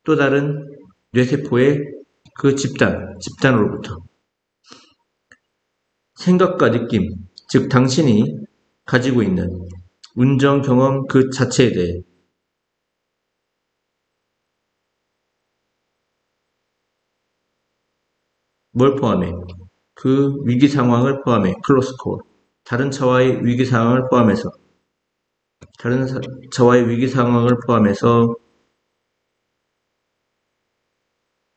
또 다른 뇌세포의 그 집단으로부터. 생각과 느낌, 즉 당신이 가지고 있는 운전 경험 그 자체에 대해 뭘 포함해? 그 위기 상황을 포함해. 클로스 콜. 다른 차와의 위기 상황을 포함해서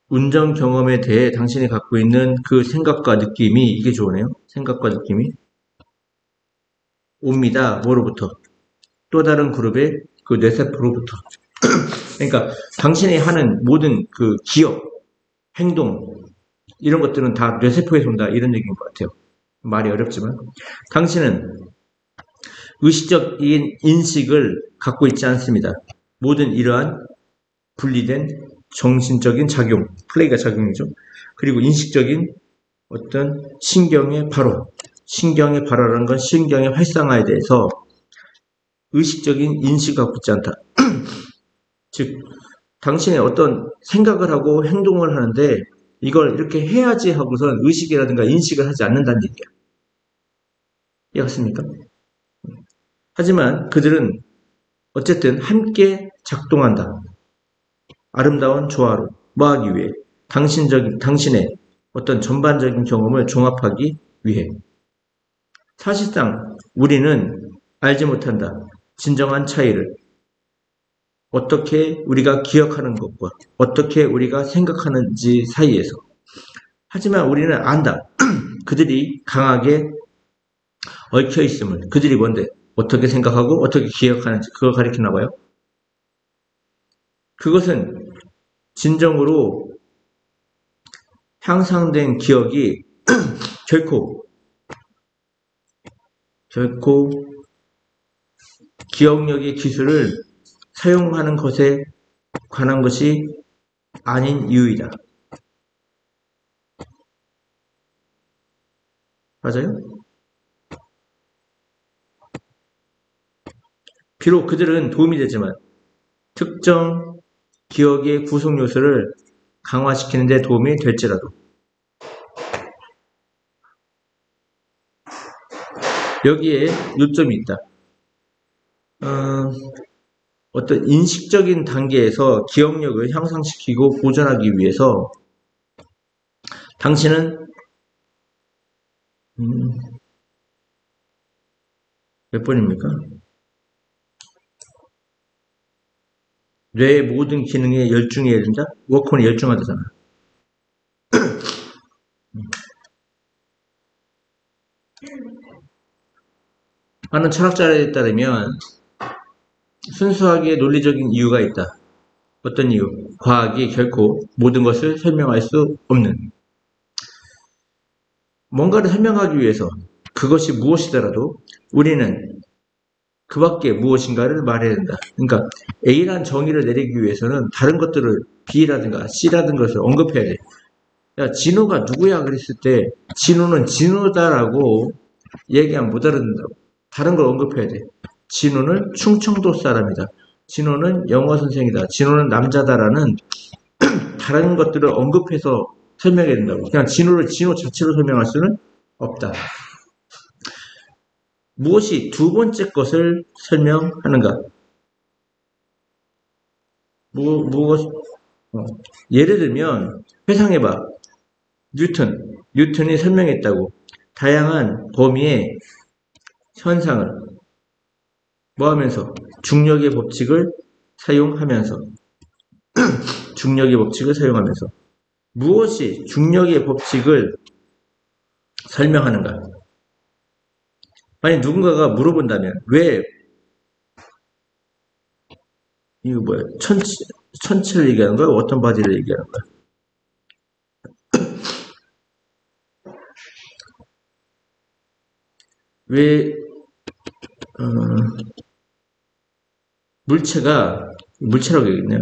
운전 경험에 대해 당신이 갖고 있는 그 생각과 느낌이 이게 좋으네요. 생각과 느낌이 옵니다. 뭐로부터? 또 다른 그룹의 그 뇌세포로부터. 그러니까 당신이 하는 모든 그 기억, 행동 이런 것들은 다 뇌세포에서 온다 이런 얘기인 것 같아요. 말이 어렵지만 당신은 의식적인 인식을 갖고 있지 않습니다. 모든 이러한 분리된 정신적인 작용, 플레이가 작용이죠. 그리고 인식적인 어떤 신경의 발화라는 건 신경의 활성화에 대해서 의식적인 인식을 갖고 있지 않다. 즉 당신의 어떤 생각을 하고 행동을 하는데 이걸 이렇게 해야지 하고선 의식이라든가 인식을 하지 않는다는 얘기야. 이해갔습니까? 하지만 그들은 어쨌든 함께 작동한다. 아름다운 조화로 뭐하기 위해? 당신의 어떤 전반적인 경험을 종합하기 위해. 사실상 우리는 알지 못한다. 진정한 차이를. 어떻게 우리가 기억하는 것과 어떻게 우리가 생각하는지 사이에서. 하지만 우리는 안다. 그들이 강하게 얽혀있음을. 그들이 뭔데? 어떻게 생각하고 어떻게 기억하는지 그걸 가리키나 봐요. 그것은 진정으로 향상된 기억이 결코 기억력의 기술을 사용하는 것에 관한 것이 아닌 이유이다. 맞아요? 비록 그들은 도움이 되지만 특정 기억의 구성 요소를 강화시키는 데 도움이 될지라도 여기에 요점이 있다. 어떤 인식적인 단계에서 기억력을 향상시키고 보존하기 위해서 당신은 몇 번입니까? 뇌의 모든 기능에 열중해야 된다? 워크온이 열중하다잖아. 하는 철학자에 따르면 순수하게 논리적인 이유가 있다. 어떤 이유? 과학이 결코 모든 것을 설명할 수 없는. 뭔가를 설명하기 위해서 그것이 무엇이더라도 우리는 그 밖에 무엇인가를 말해야 된다. 그러니까 A라는 정의를 내리기 위해서는 다른 것들을 B라든가 C라든 것을 언급해야 돼. 야, 진호가 누구야? 그랬을 때 진호는 진호다라고 얘기하면 못 알아듣는다고. 다른 걸 언급해야 돼. 진호는 충청도 사람이다. 진호는 영어 선생이다. 진호는 남자다라는 다른 것들을 언급해서 설명해야 된다고. 그냥 진호를 진호 자체로 설명할 수는 없다. 무엇이 두 번째 것을 설명하는가? 예를 들면 회상해봐. 뉴턴이 설명했다고. 다양한 범위의 현상을 뭐 하면서? 중력의 법칙을 사용하면서 중력의 법칙을 사용하면서 무엇이 중력의 법칙을 설명하는가? 만약 누군가가 물어본다면 왜 이거 뭐야? 천체를 얘기하는 거야? 어떤 바디를 얘기하는 거야? 왜 물체라고 얘기했네요.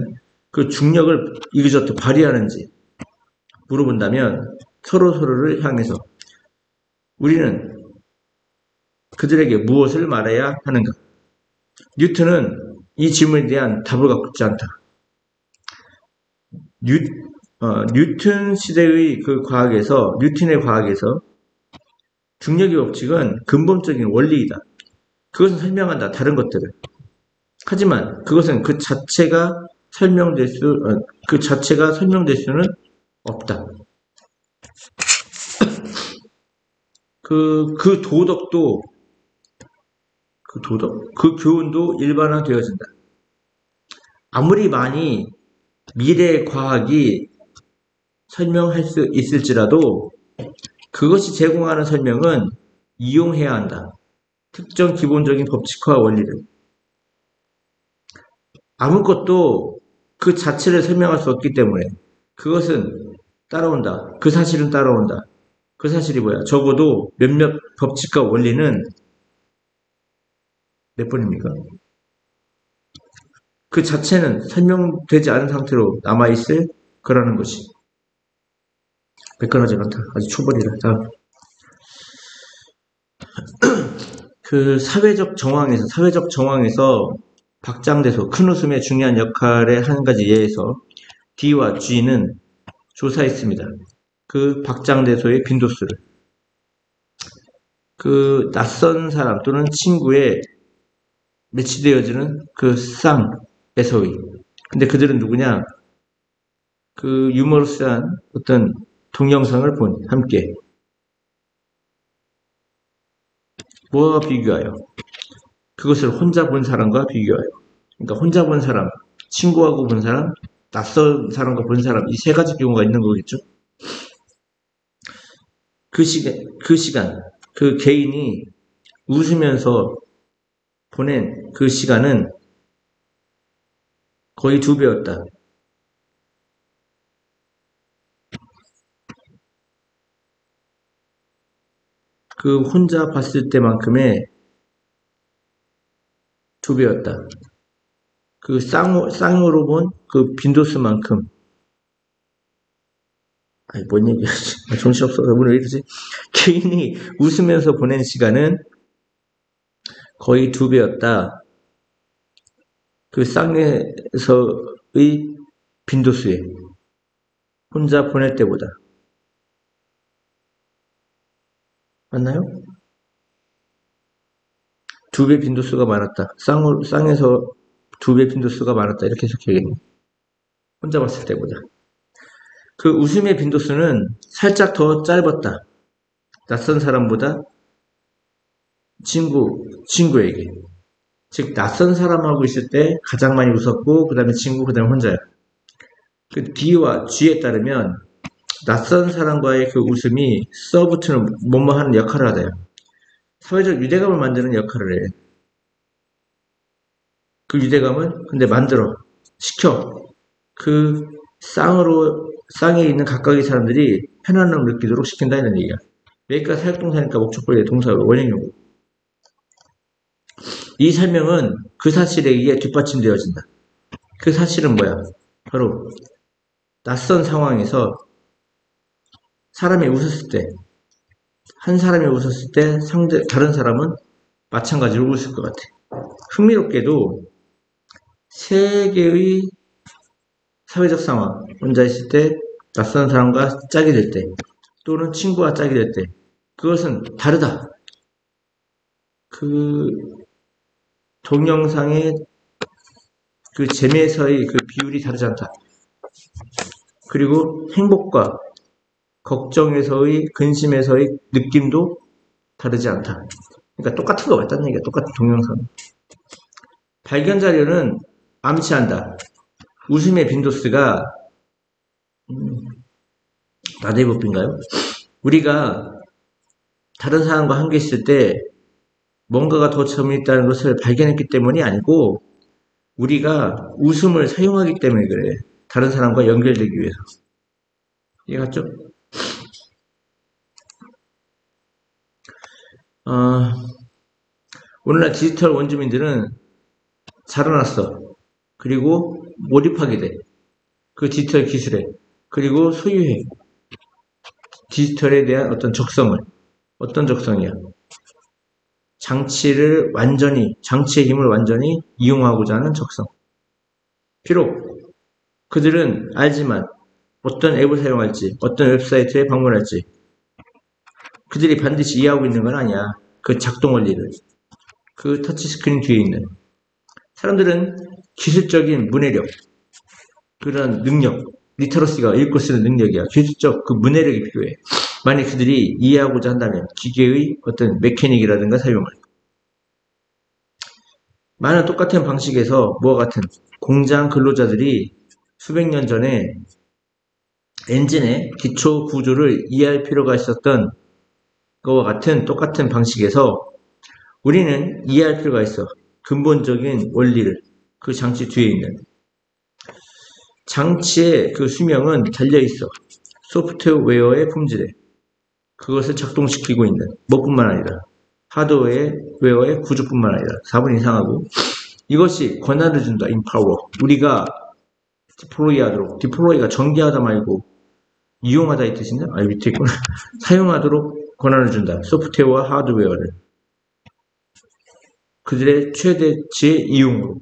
그 중력을 이그저트 발휘하는지 물어본다면 서로를 향해서 우리는 그들에게 무엇을 말해야 하는가? 뉴턴은 이 질문에 대한 답을 갖고 있지 않다. 뉴턴 시대의 그 과학에서, 뉴턴의 과학에서 중력의 법칙은 근본적인 원리이다. 그것은 설명한다. 다른 것들을. 하지만 그것은 그 자체가 설명될 수는 없다. 그 교훈도 일반화되어진다. 아무리 많이 미래의 과학이 설명할 수 있을지라도 그것이 제공하는 설명은 이용해야 한다. 특정 기본적인 법칙과 원리를. 아무것도 그 자체를 설명할 수 없기 때문에 그것은 따라온다. 그 사실은 따라온다. 그 사실이 뭐야? 적어도 몇몇 법칙과 원리는 몇 번입니까? 그 자체는 설명되지 않은 상태로 남아있을 거라는 것이. 매끈하지 않다. 아주 초벌이다. 다음. 그 사회적 정황에서 박장대소, 큰 웃음의 중요한 역할의 한 가지 예에서 D와 G는 조사했습니다. 그 박장대소의 빈도수를. 그 낯선 사람 또는 친구에 매치되어지는 그 쌍에서의. 근데 그들은 누구냐? 그 유머러스한 어떤 동영상을 본 함께. 뭐와 비교하여? 그것을 혼자 본 사람과 비교하여. 그러니까 혼자 본 사람, 친구하고 본 사람, 낯선 사람과 본 사람, 이 세 가지 경우가 있는 거겠죠? 그 시간, 그 개인이 웃으면서 보낸 그 시간은 거의 2배였다. 그 혼자 봤을 때만큼의 2배였다. 그 쌍으로 본 그 빈도수만큼. 아니, 뭔 얘기야. 정신없어서 오늘 왜 이러지? 개인이 웃으면서 보낸 시간은 거의 2배였다. 그 쌍에서의 빈도수에. 혼자 보낼 때보다. 맞나요? 2배 빈도수가 많았다. 쌍에서 2배 빈도수가 많았다. 이렇게 해석해야겠네. 혼자 봤을 때보다. 그 웃음의 빈도수는 살짝 더 짧았다. 낯선 사람보다 친구에게. 즉, 낯선 사람하고 있을 때 가장 많이 웃었고, 그 다음에 친구, 그 다음에 혼자야. 그 D와 G에 따르면 낯선 사람과의 그 웃음이 서브트는 뭐뭐 하는 역할을 하대요. 사회적 유대감을 만드는 역할을 해. 그 유대감을 근데 시켜. 그 쌍에 있는 각각의 사람들이 편안함을 느끼도록 시킨다 이런 얘기야. 여기가 사역동사니까 목적보의 동사 원형용구. 이 설명은 그 사실에 의해 뒷받침되어진다. 그 사실은 뭐야? 바로 낯선 상황에서 사람이 웃었을 때, 한 사람이 웃었을 때 다른 사람은 마찬가지로 웃을 것 같아. 흥미롭게도 세 개의 사회적 상황, 혼자 있을 때, 낯선 사람과 짝이 될 때, 또는 친구와 짝이 될 때, 그것은 다르다. 그 동영상의 그 재미에서의 그 비율이 다르지 않다. 그리고 행복과 걱정에서의, 근심에서의 느낌도 다르지 않다. 그러니까 똑같은 거 같다는 얘기야. 똑같은 동영상. 발견 자료는 암시한다. 웃음의 빈도수가 나대법인가요? 우리가 다른 사람과 함께 있을 때 뭔가가 더 재미있다는 것을 발견했기 때문이 아니고 우리가 웃음을 사용하기 때문에 그래. 다른 사람과 연결되기 위해서. 이해갔죠? 오늘날 디지털 원주민들은 자라났어. 그리고 몰입하게 돼. 그 디지털 기술에. 그리고 소유해. 디지털에 대한 어떤 적성을. 어떤 적성이야? 장치의 힘을 완전히 이용하고자 하는 적성. 비록 그들은 알지만 어떤 앱을 사용할지, 어떤 웹사이트에 방문할지 그들이 반드시 이해하고 있는 건 아니야. 그 작동 원리를. 그 터치스크린 뒤에 있는. 사람들은 기술적인 문해력, 그런 능력, 리터러시가 읽고 쓰는 능력이야. 기술적 그 문해력이 필요해. 만약 그들이 이해하고자 한다면 기계의 어떤 메커닉이라든가 사용을. 많은 똑같은 방식에서 뭐와 같은 공장 근로자들이 수백 년 전에 엔진의 기초 구조를 이해할 필요가 있었던 것과 같은 똑같은 방식에서 우리는 이해할 필요가 있어. 근본적인 원리를. 그 장치 뒤에 있는. 장치의 그 수명은 달려있어. 소프트웨어의 품질에. 그것을 작동시키고 있는 뭐뿐만 아니라 하드웨어의 구조뿐만 아니라 4분 이상하고 이것이 권한을 준다. empower. 우리가 디플로이가 전개하다 말고 이용하다 이 뜻인데? 밑에 있구나. 사용하도록 권한을 준다. 소프트웨어와 하드웨어를 그들의 최대치의 이용으로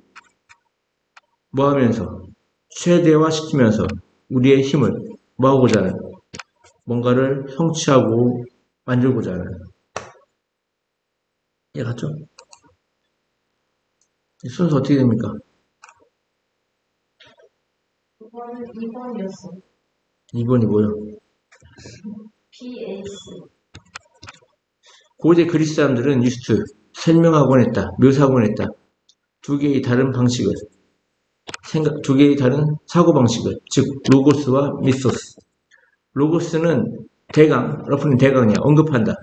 뭐 하면서 최대화시키면서 우리의 힘을 뭐하고자 하는 뭔가를 성취하고 만들고자 하는. 이해갔죠? 순서 어떻게 됩니까? 2번이었어. 2번이 뭐요? BAC. 고대 그리스 사람들은 유스트 설명하곤 했다. 묘사하곤 했다. 두 개의 다른 방식을 두 개의 다른 사고방식을 즉 로고스와 미소스. 로고스는 러프는 대강이야. 언급한다.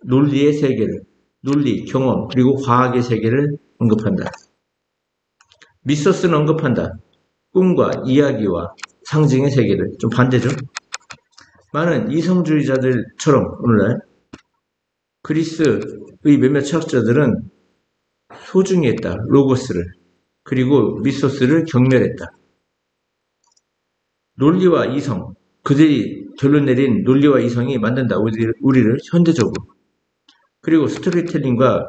논리의 세계를 논리, 경험, 그리고 과학의 세계를 언급한다. 미소스는 언급한다. 꿈과 이야기와 상징의 세계를. 좀 반대죠. 많은 이성주의자들처럼 오늘날 그리스의 몇몇 철학자들은 소중히 했다. 로고스를. 그리고 미소스를 경멸했다. 논리와 이성, 그들이 결론 내린 논리와 이성이 만든다. 우리를 현대적으로. 그리고 스토리텔링과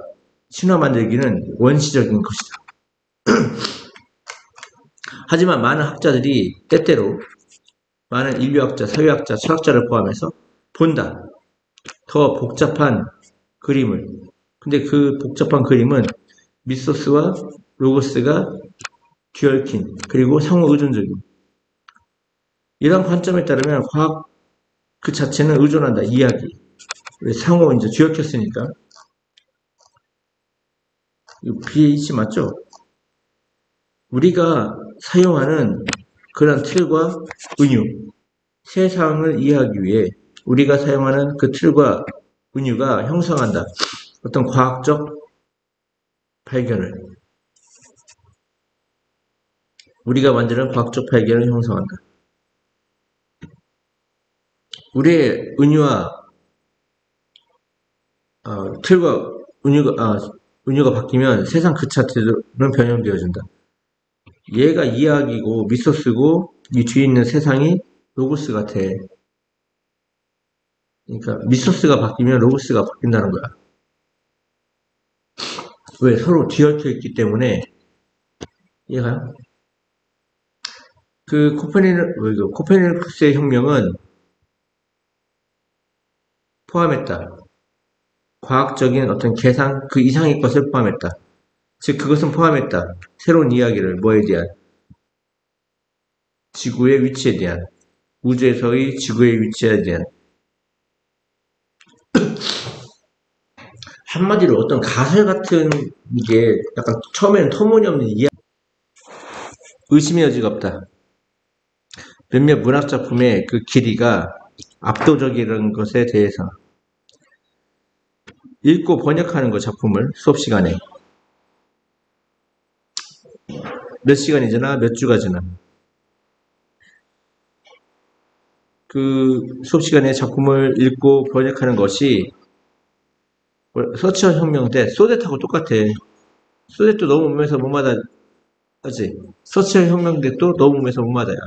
신화 만들기는 원시적인 것이다. 하지만 많은 학자들이 때때로 많은 인류학자, 사회학자, 철학자를 포함해서 본다. 더 복잡한 그림을. 근데 그 복잡한 그림은 미소스와 로고스가 뒤얽힌 그리고 상호 의존적인 이런 관점에 따르면 과학 그 자체는 의존한다. 이야기. 상호 이제 쥐어켰으니까. BH 맞죠? 우리가 사용하는 그런 틀과 은유, 세상을 이해하기 위해 우리가 사용하는 그 틀과 은유가 형성한다. 어떤 과학적 발견을. 우리가 만드는 과학적 발견을 형성한다. 우리의 은유와 틀과 은유가 바뀌면 세상 그 자체는 변형되어진다. 얘가 이야기고 미소스고 이 뒤에 있는 세상이 로고스 같아. 그러니까 미소스가 바뀌면 로고스가 바뀐다는 거야. 왜? 서로 뒤얽혀 있기 때문에. 이해가요? 그 코페르니쿠스의 혁명은 포함했다. 과학적인 어떤 계산 그 이상의 것을 포함했다. 즉 그것은 포함했다. 새로운 이야기를 뭐에 대한? 지구의 위치에 대한. 우주에서의 지구의 위치에 대한. 한마디로 어떤 가설 같은 게 약간 처음에는 터무니없는 이야기. 의심의 여지가 없다. 몇몇 문학작품의 그 길이가 압도적이라는 것에 대해서 읽고 번역하는 거 작품을 수업 시간에 몇 시간이 지나 몇 주가 지나 그 수업 시간에 작품을 읽고 번역하는 것이 서치어 혁명 때 소댓하고 똑같아. 소댓도 너무 몸에서 못 맞아. 그치? 서치어 혁명 때 또 너무 몸에서 못 맞아요.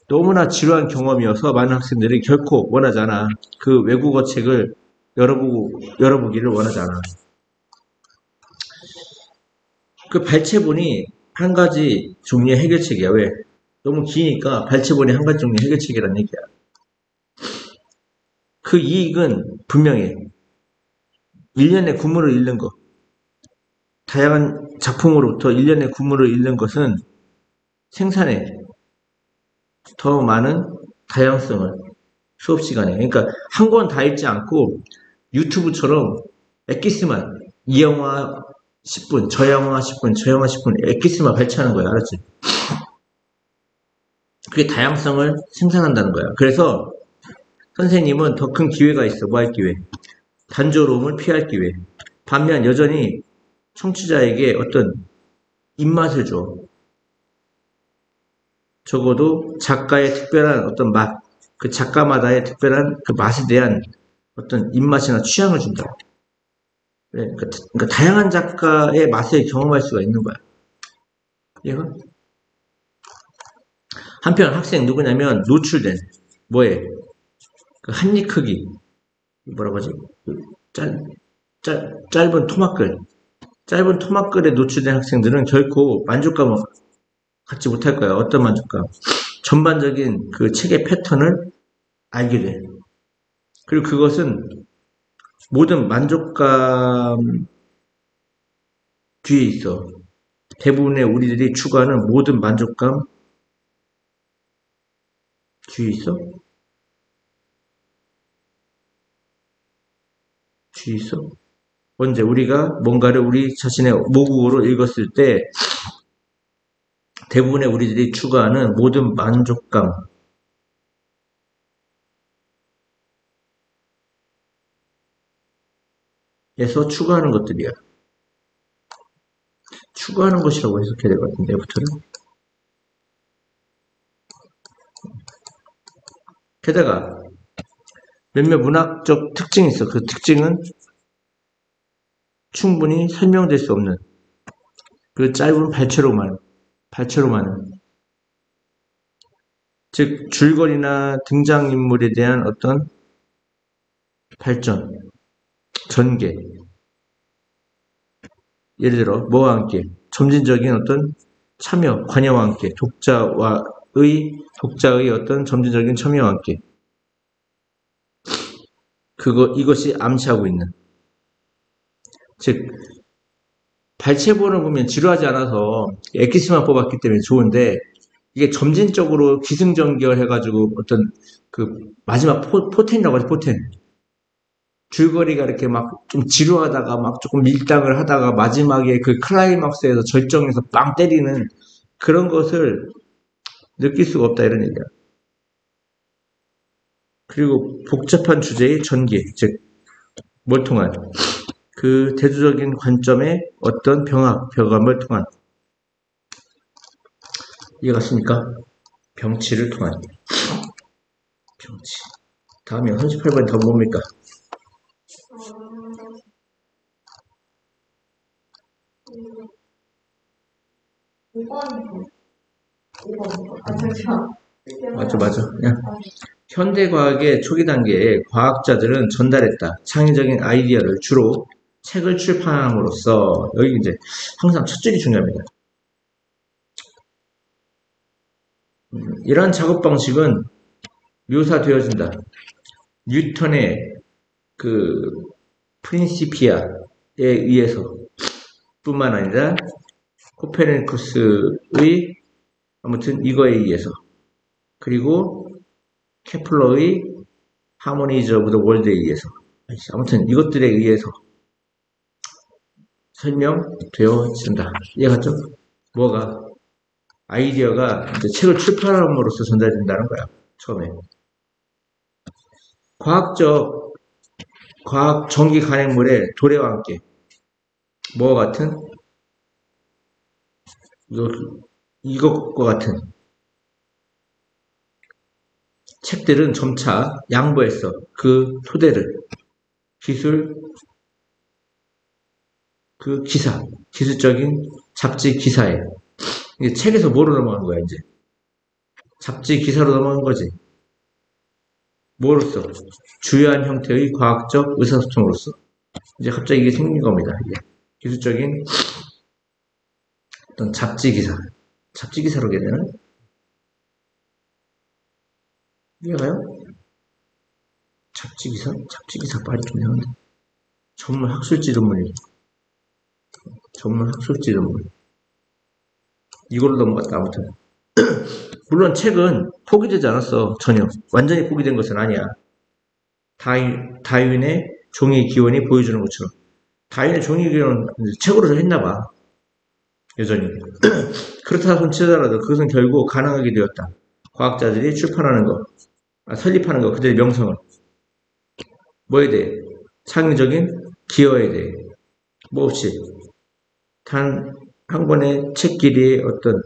너무나 지루한 경험이어서 많은 학생들이 결코 원하지 않아. 그 외국어 책을 열어보기를 원하지 않아. 그 발췌본이 한 가지 종류의 해결책이야. 왜? 너무 기니까 발췌본이 한 가지 종류의 해결책이란 얘기야. 그 이익은 분명해. 1년의 군무를 잃는 것. 다양한 작품으로부터 1년의 군무를 잃는 것은 생산에 더 많은 다양성을 수업 시간에. 그러니까 한 권 다 읽지 않고 유튜브처럼 엑기스만 이 영화 10분, 저 영화 10분, 저 영화 10분 엑기스만 발췌하는 거야. 알았지? 그게 다양성을 생산한다는 거야. 그래서 선생님은 더 큰 기회가 있어. 뭐 할 기회? 단조로움을 피할 기회. 반면 여전히 청취자에게 어떤 입맛을 줘. 적어도 작가의 특별한 어떤 맛, 그 작가마다의 특별한 그 맛에 대한 어떤 입맛이나 취향을 준다. 그러니까 다양한 작가의 맛을 경험할 수가 있는 거야. 얘가 한편 학생 누구냐면 노출된 뭐에 그 한입 크기 뭐라고 하지? 짧은 토막글에 노출된 학생들은 결코 만족감을 갖지 못할 거야. 어떤 만족감? 전반적인 그 책의 패턴을 알게 돼. 그리고 그것은 모든 만족감 뒤에 있어. 대부분의 우리들이 추구하는 모든 만족감 뒤에 있어? 뒤에 있어? 언제 우리가 뭔가를 우리 자신의 모국어로 읽었을 때 대부분의 우리들이 추구하는 모든 만족감에서 추구하는 것들이야. 추구하는 것이라고 해석해야 될 것 같은데, 부터는. 게다가 몇몇 문학적 특징이 있어. 그 특징은 충분히 설명될 수 없는 그 짧은 발췌로만 즉 줄거리나 등장인물에 대한 어떤 발전, 전개. 예를 들어 뭐와 함께 점진적인 어떤 참여, 관여와 함께 독자의 어떤 점진적인 참여와 함께 이것이 암시하고 있는 즉 발췌본을 보면 지루하지 않아서 엑기스만 뽑았기 때문에 좋은데 이게 점진적으로 기승전결해가지고 어떤 그 마지막 포텐이라고 하죠, 포텐. 줄거리가 이렇게 막 좀 지루하다가 막 조금 밀당을 하다가 마지막에 그 클라이막스에서 절정에서 빵 때리는 그런 것을 느낄 수가 없다 이런 얘기야. 그리고 복잡한 주제의 전개, 즉 몰통한 그 대조적인 관점의 어떤 벽암을 통한 이해갔습니까? 병치를 통한 병치. 다음에 38번 답은 뭡니까? 5번. 5번. 아, 잠시만. 맞아. 야. 현대과학의 초기 단계에 과학자들은 전달했다. 창의적인 아이디어를 주로 책을 출판함으로써 여기 이제 항상 첫 줄이 중요합니다. 이러한 작업 방식은 묘사되어진다. 뉴턴의 그 프린시피아에 의해서 뿐만 아니라 코페르니쿠스의 아무튼 이거에 의해서 그리고 케플러의 하모니즈 오브 더 월드에 의해서 아무튼 이것들에 의해서 설명되어진다. 이해갔죠? 뭐가? 아이디어가 이제 책을 출판함으로써 전달된다는 거야. 처음에. 과학 전기 간행물의 도래와 함께 뭐와 같은? 이것과 같은 책들은 점차 양보했어. 그 토대를. 기술적인 잡지 기사에. 이게 책에서 뭐로 넘어가는 거야, 이제? 잡지 기사로 넘어간 거지. 뭐로써? 주요한 형태의 과학적 의사소통으로서. 이제 갑자기 이게 생긴 겁니다. 이게. 기술적인 어떤 잡지 기사로 해야 되나? 이해가요? 잡지 기사 빨리 좀 해야 돼. 전문 학술지 논문. 이걸로 넘어갔다, 아무튼. 물론 책은 포기되지 않았어, 전혀. 완전히 포기된 것은 아니야. 다윈의 종이 기원이 보여주는 것처럼. 다윈의 종이 기원은 책으로 했나봐. 여전히. 그렇다 손치더라도 그것은 결국 가능하게 되었다. 과학자들이 설립하는 거, 그들의 명성을. 뭐에 대해? 창의적인 기여에 대해. 뭐 없이. 단 한 권의 책 길이의 어떤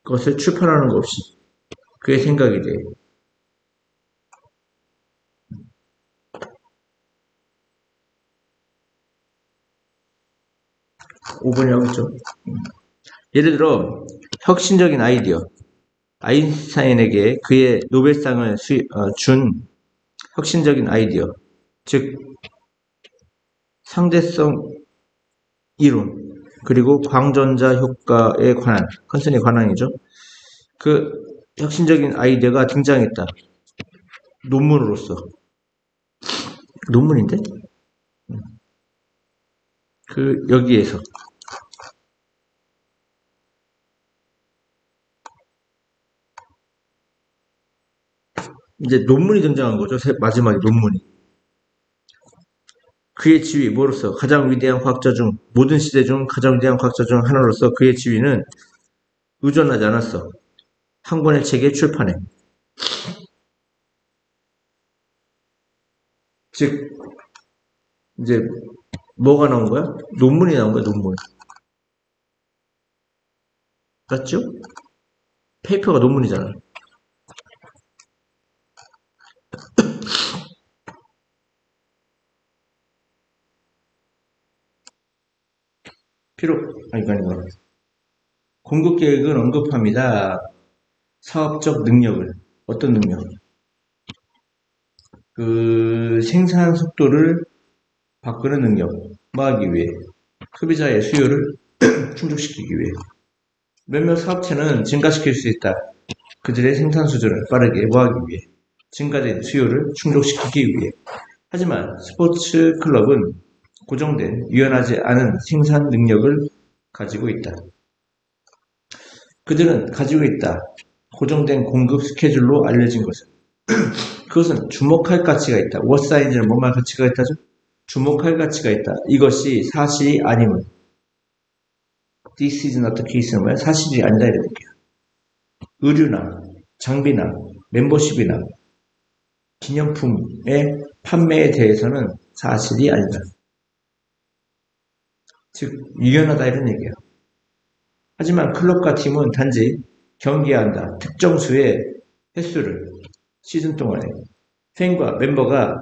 것을 출판하는 것 없이. 그의 생각에 대해. 5번이라고 했죠. 예를 들어 혁신적인 아이디어. 아인슈타인에게 그의 노벨상을 준 혁신적인 아이디어. 즉 상대성 이론 그리고 광전자 효과에 관한 컨선에 관한이죠. 그 혁신적인 아이디어가 등장했다. 논문으로서. 논문인데? 여기에서 이제 논문이 등장한 거죠. 마지막에 논문이. 그의 지위, 뭐로서? 가장 위대한 과학자 중, 모든 시대 중 가장 위대한 과학자 중 하나로서 그의 지위는 의존하지 않았어. 한 권의 책의 출판에. 즉, 이제, 뭐가 나온 거야? 논문이 나온 거야, 논문. 맞죠? 페이퍼가 논문이잖아. 아니. 공급 계획은 언급합니다. 사업적 능력을. 어떤 능력? 생산 속도를 바꾸는 능력. 뭐 하기 위해? 소비자의 수요를 충족시키기 위해. 몇몇 사업체는 증가시킬 수 있다. 그들의 생산 수준을 빠르게 뭐하기 위해. 증가된 수요를 충족시키기 위해. 하지만 스포츠 클럽은 고정된 유연하지 않은 생산 능력을 가지고 있다. 그들은 가지고 있다. 고정된 공급 스케줄로 알려진 것은. 그것은 주목할 가치가 있다. what sign이는 뭐만 가치가 있다죠? 주목할 가치가 있다. 이것이 사실이 아니면 this is not the case는 뭐야? 사실이 아니다 이런 얘기야. 의류나 장비나 멤버십이나 기념품의 판매에 대해서는 사실이 아니다. 즉 유연하다 이런 얘기야. 하지만 클럽과 팀은 단지 경기해야 한다. 특정 수의 횟수를 시즌 동안에 팬과 멤버가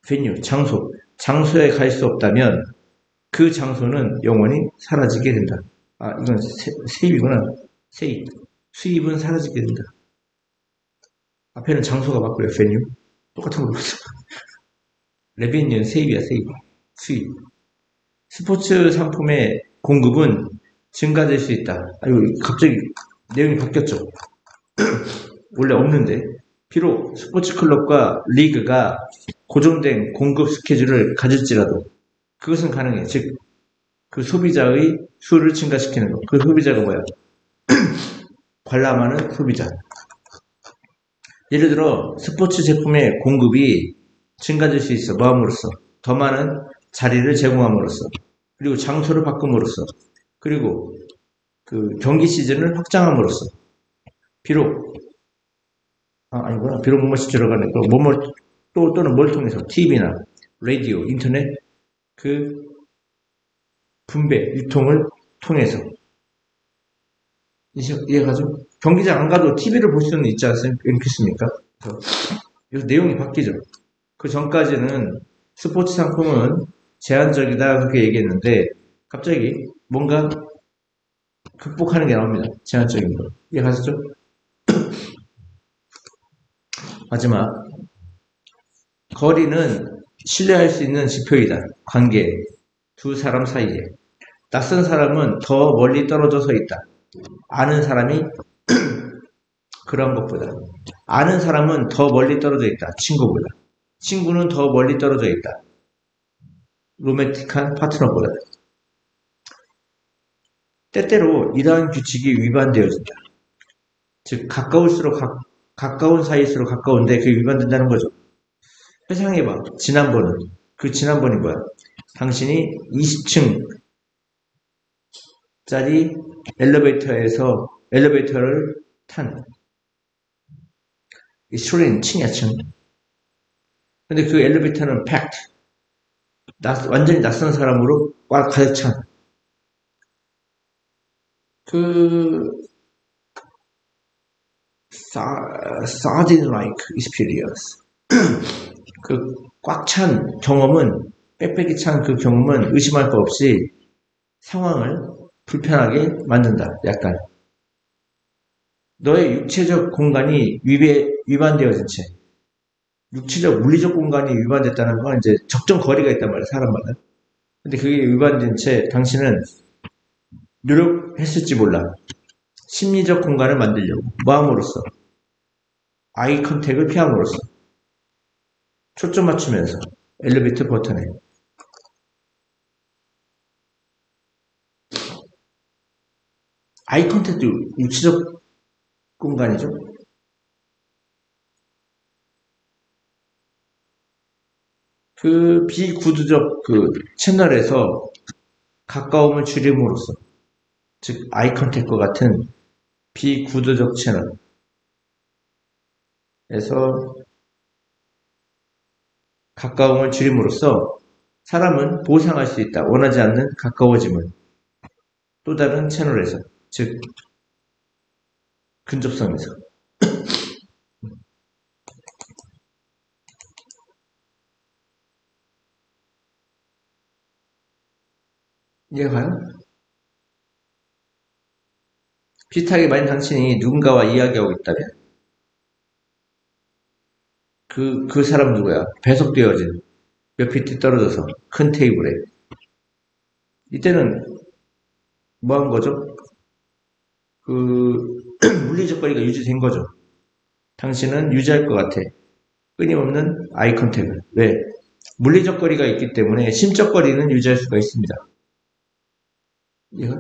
베뉴, 장소에 갈 수 없다면 그 장소는 영원히 사라지게 된다. 아, 이건 세입이구나. 세입. 수입은 사라지게 된다. 앞에는 장소가 바꾸요. 베뉴. 똑같은 거 봤어. 레비뉴는 세입이야, 세입. 수입. 스포츠 상품의 공급은 증가될 수 있다. 아이고, 갑자기 내용이 바뀌었죠. 원래 없는데. 비록 스포츠 클럽과 리그가 고정된 공급 스케줄을 가질지라도 그것은 가능해. 즉, 그 소비자의 수를 증가시키는 것. 그 소비자가 뭐야? 관람하는 소비자. 예를 들어 스포츠 제품의 공급이 증가될 수 있어. 뭐함으로써? 더 많은 자리를 제공함으로써. 그리고 장소를 바꿈으로써. 그리고 그 경기 시즌을 확장함으로써. 비록 아니구나. 비록 뭐뭐시 들어가네. 또는 뭘 통해서? TV나 라디오, 인터넷 그 분배, 유통을 통해서. 이해가죠? 경기장 안 가도 TV를 볼 수는 있지 않겠습니까? 그래서 내용이 바뀌죠. 그 전까지는 스포츠 상품은 제한적이다 그렇게 얘기했는데 갑자기 뭔가 극복하는 게 나옵니다. 제한적인 거. 이해가셨죠? 마지막 거리는 신뢰할 수 있는 지표이다. 관계 두 사람 사이에 낯선 사람은 더 멀리 떨어져서 있다. 아는 사람이 그런 것보다 아는 사람은 더 멀리 떨어져 있다. 친구보다 친구는 더 멀리 떨어져 있다. 로맨틱한 파트너보다. 때때로 이러한 규칙이 위반되어진다. 즉 가까운 사이일수록 가까운데 그게 위반된다는 거죠. 회상해봐. 지난번은 그 지난번이 뭐야? 당신이 20층짜리 엘리베이터를 탄 소리는 층이야 층. 근데 그 엘리베이터는 packed. 완전히 낯선 사람으로 꽉 가득 찬. sardine-like experience. 그 꽉 찬 경험은, 빽빽이 찬 그 경험은 의심할 거 없이 상황을 불편하게 만든다. 약간. 너의 육체적 공간이 위반되어진 채. 육체적, 물리적 공간이 위반됐다는 건 이제 적정 거리가 있단 말이야, 사람마다. 근데 그게 위반된 채 당신은 노력했을지 몰라. 심리적 공간을 만들려고. 마음으로써. 아이 컨택을 피함으로써. 초점 맞추면서. 엘리베이터 버튼에. 아이 컨택도 육체적 공간이죠. 그 비구두적 그 채널에서 가까움을 줄임으로써, 즉 아이 컨택과 같은 비구두적 채널에서 가까움을 줄임으로써 사람은 보상할 수 있다. 원하지 않는 가까워짐을 또 다른 채널에서, 즉 근접성에서. 이해가 가요? 비슷하게 만약 당신이 누군가와 이야기하고 있다면 그 사람 누구야? 배속되어진 몇 피트 떨어져서 큰 테이블에. 이때는 뭐 한 거죠? 그 물리적 거리가 유지된 거죠. 당신은 유지할 것 같아. 끊임없는 아이 컨택을. 왜? 물리적 거리가 있기 때문에 심적 거리는 유지할 수가 있습니다. 이해가?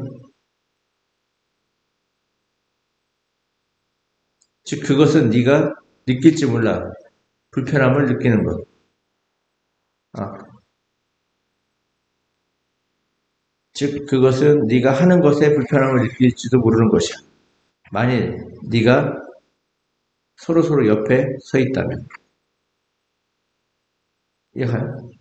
즉 그것은 네가 느낄지 몰라. 불편함을 느끼는 것. 아, 즉 그것은 네가 하는 것에 불편함을 느낄지도 모르는 것이야. 만일 네가 서로서로 옆에 서 있다면. 이해가요?